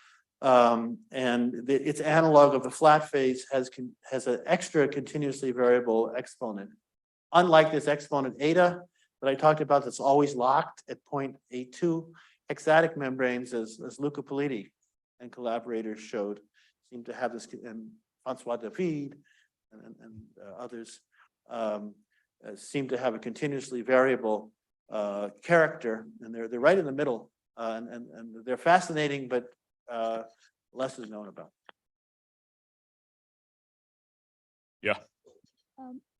and its analog of the flat phase has an extra continuously variable exponent. Unlike this exponent eta that I talked about, that's always locked at 0.82, hexatic membranes, as Luca Politi and collaborators showed, seem to have this, and Francois David and others seem to have a continuously variable character, and they're right in the middle, and they're fascinating, but less is known about. Yeah.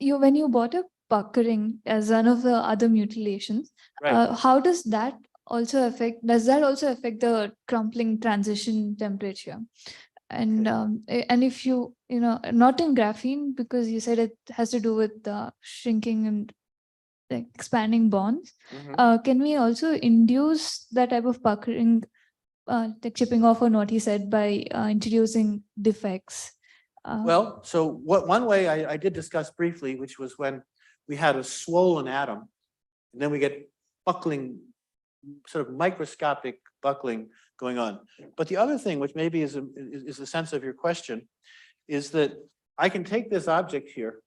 When you brought up puckering as one of the other mutilations, how does that also affect? Does that also affect the crumpling transition temperature? And if you not in graphene, because you said it has to do with the shrinking and expanding bonds. Can we also induce that type of puckering, like chipping off on what he said, by introducing defects Well, so one way I did discuss briefly, which was when we had a swollen atom, and then we get buckling, sort of microscopic buckling going on. But the other thing, which maybe is the sense of your question, is that I can take this object here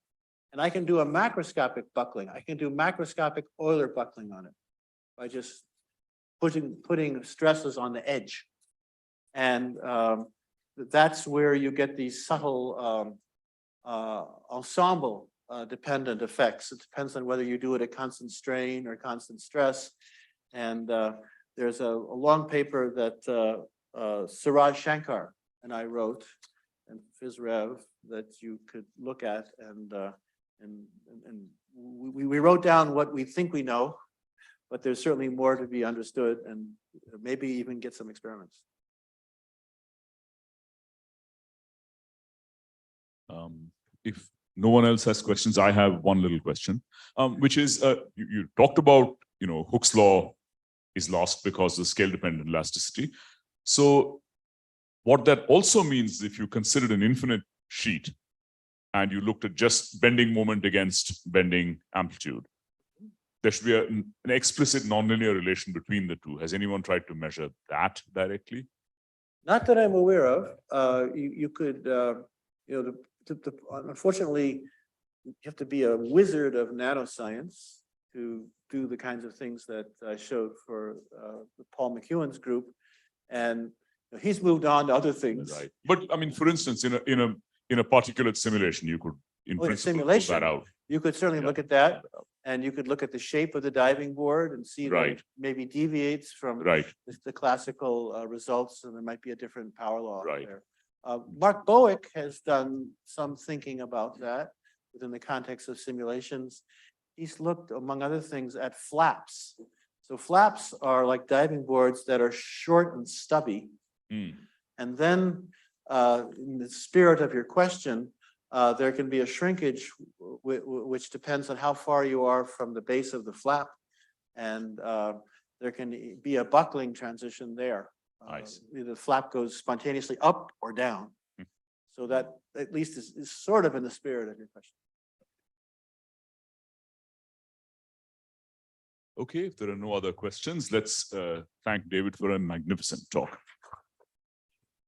and I can do a macroscopic buckling. I can do macroscopic Euler buckling on it by just putting stresses on the edge. And that's where you get these subtle ensemble dependent effects. It depends on whether you do it at constant strain or constant stress. And there's a long paper that Suraj Shankar and I wrote, and Fizrev, that you could look at, and we wrote down what we think we know, but there's certainly more to be understood, and maybe even get some experiments. If no one else has questions, I have one little question, which is you talked about, Hooke's law is lost because of scale-dependent elasticity. So what that also means, if you considered an infinite sheet and you looked at just bending moment against bending amplitude, there should be an explicit nonlinear relation between the two. Has anyone tried to measure that directly? Not that I'm aware of. You could, unfortunately, you have to be a wizard of nanoscience to do the kinds of things that I showed for Paul McEwen's group, and he's moved on to other things. Right, but I mean, for instance, in a particulate simulation, you could in principle pull that out. You could certainly look at that, and you could look at the shape of the diving board and see that it maybe deviates from the classical results, and there might be a different power law there. Mark Bowick has done some thinking about that within the context of simulations. He's looked, among other things, at flaps. So flaps are like diving boards that are short and stubby. And then, in the spirit of your question, there can be a shrinkage which depends on how far you are from the base of the flap, and there can be a buckling transition there. The flap goes spontaneously up or down. So that at least is sort of in the spirit of your question. Okay, if there are no other questions, let's thank David for a magnificent talk.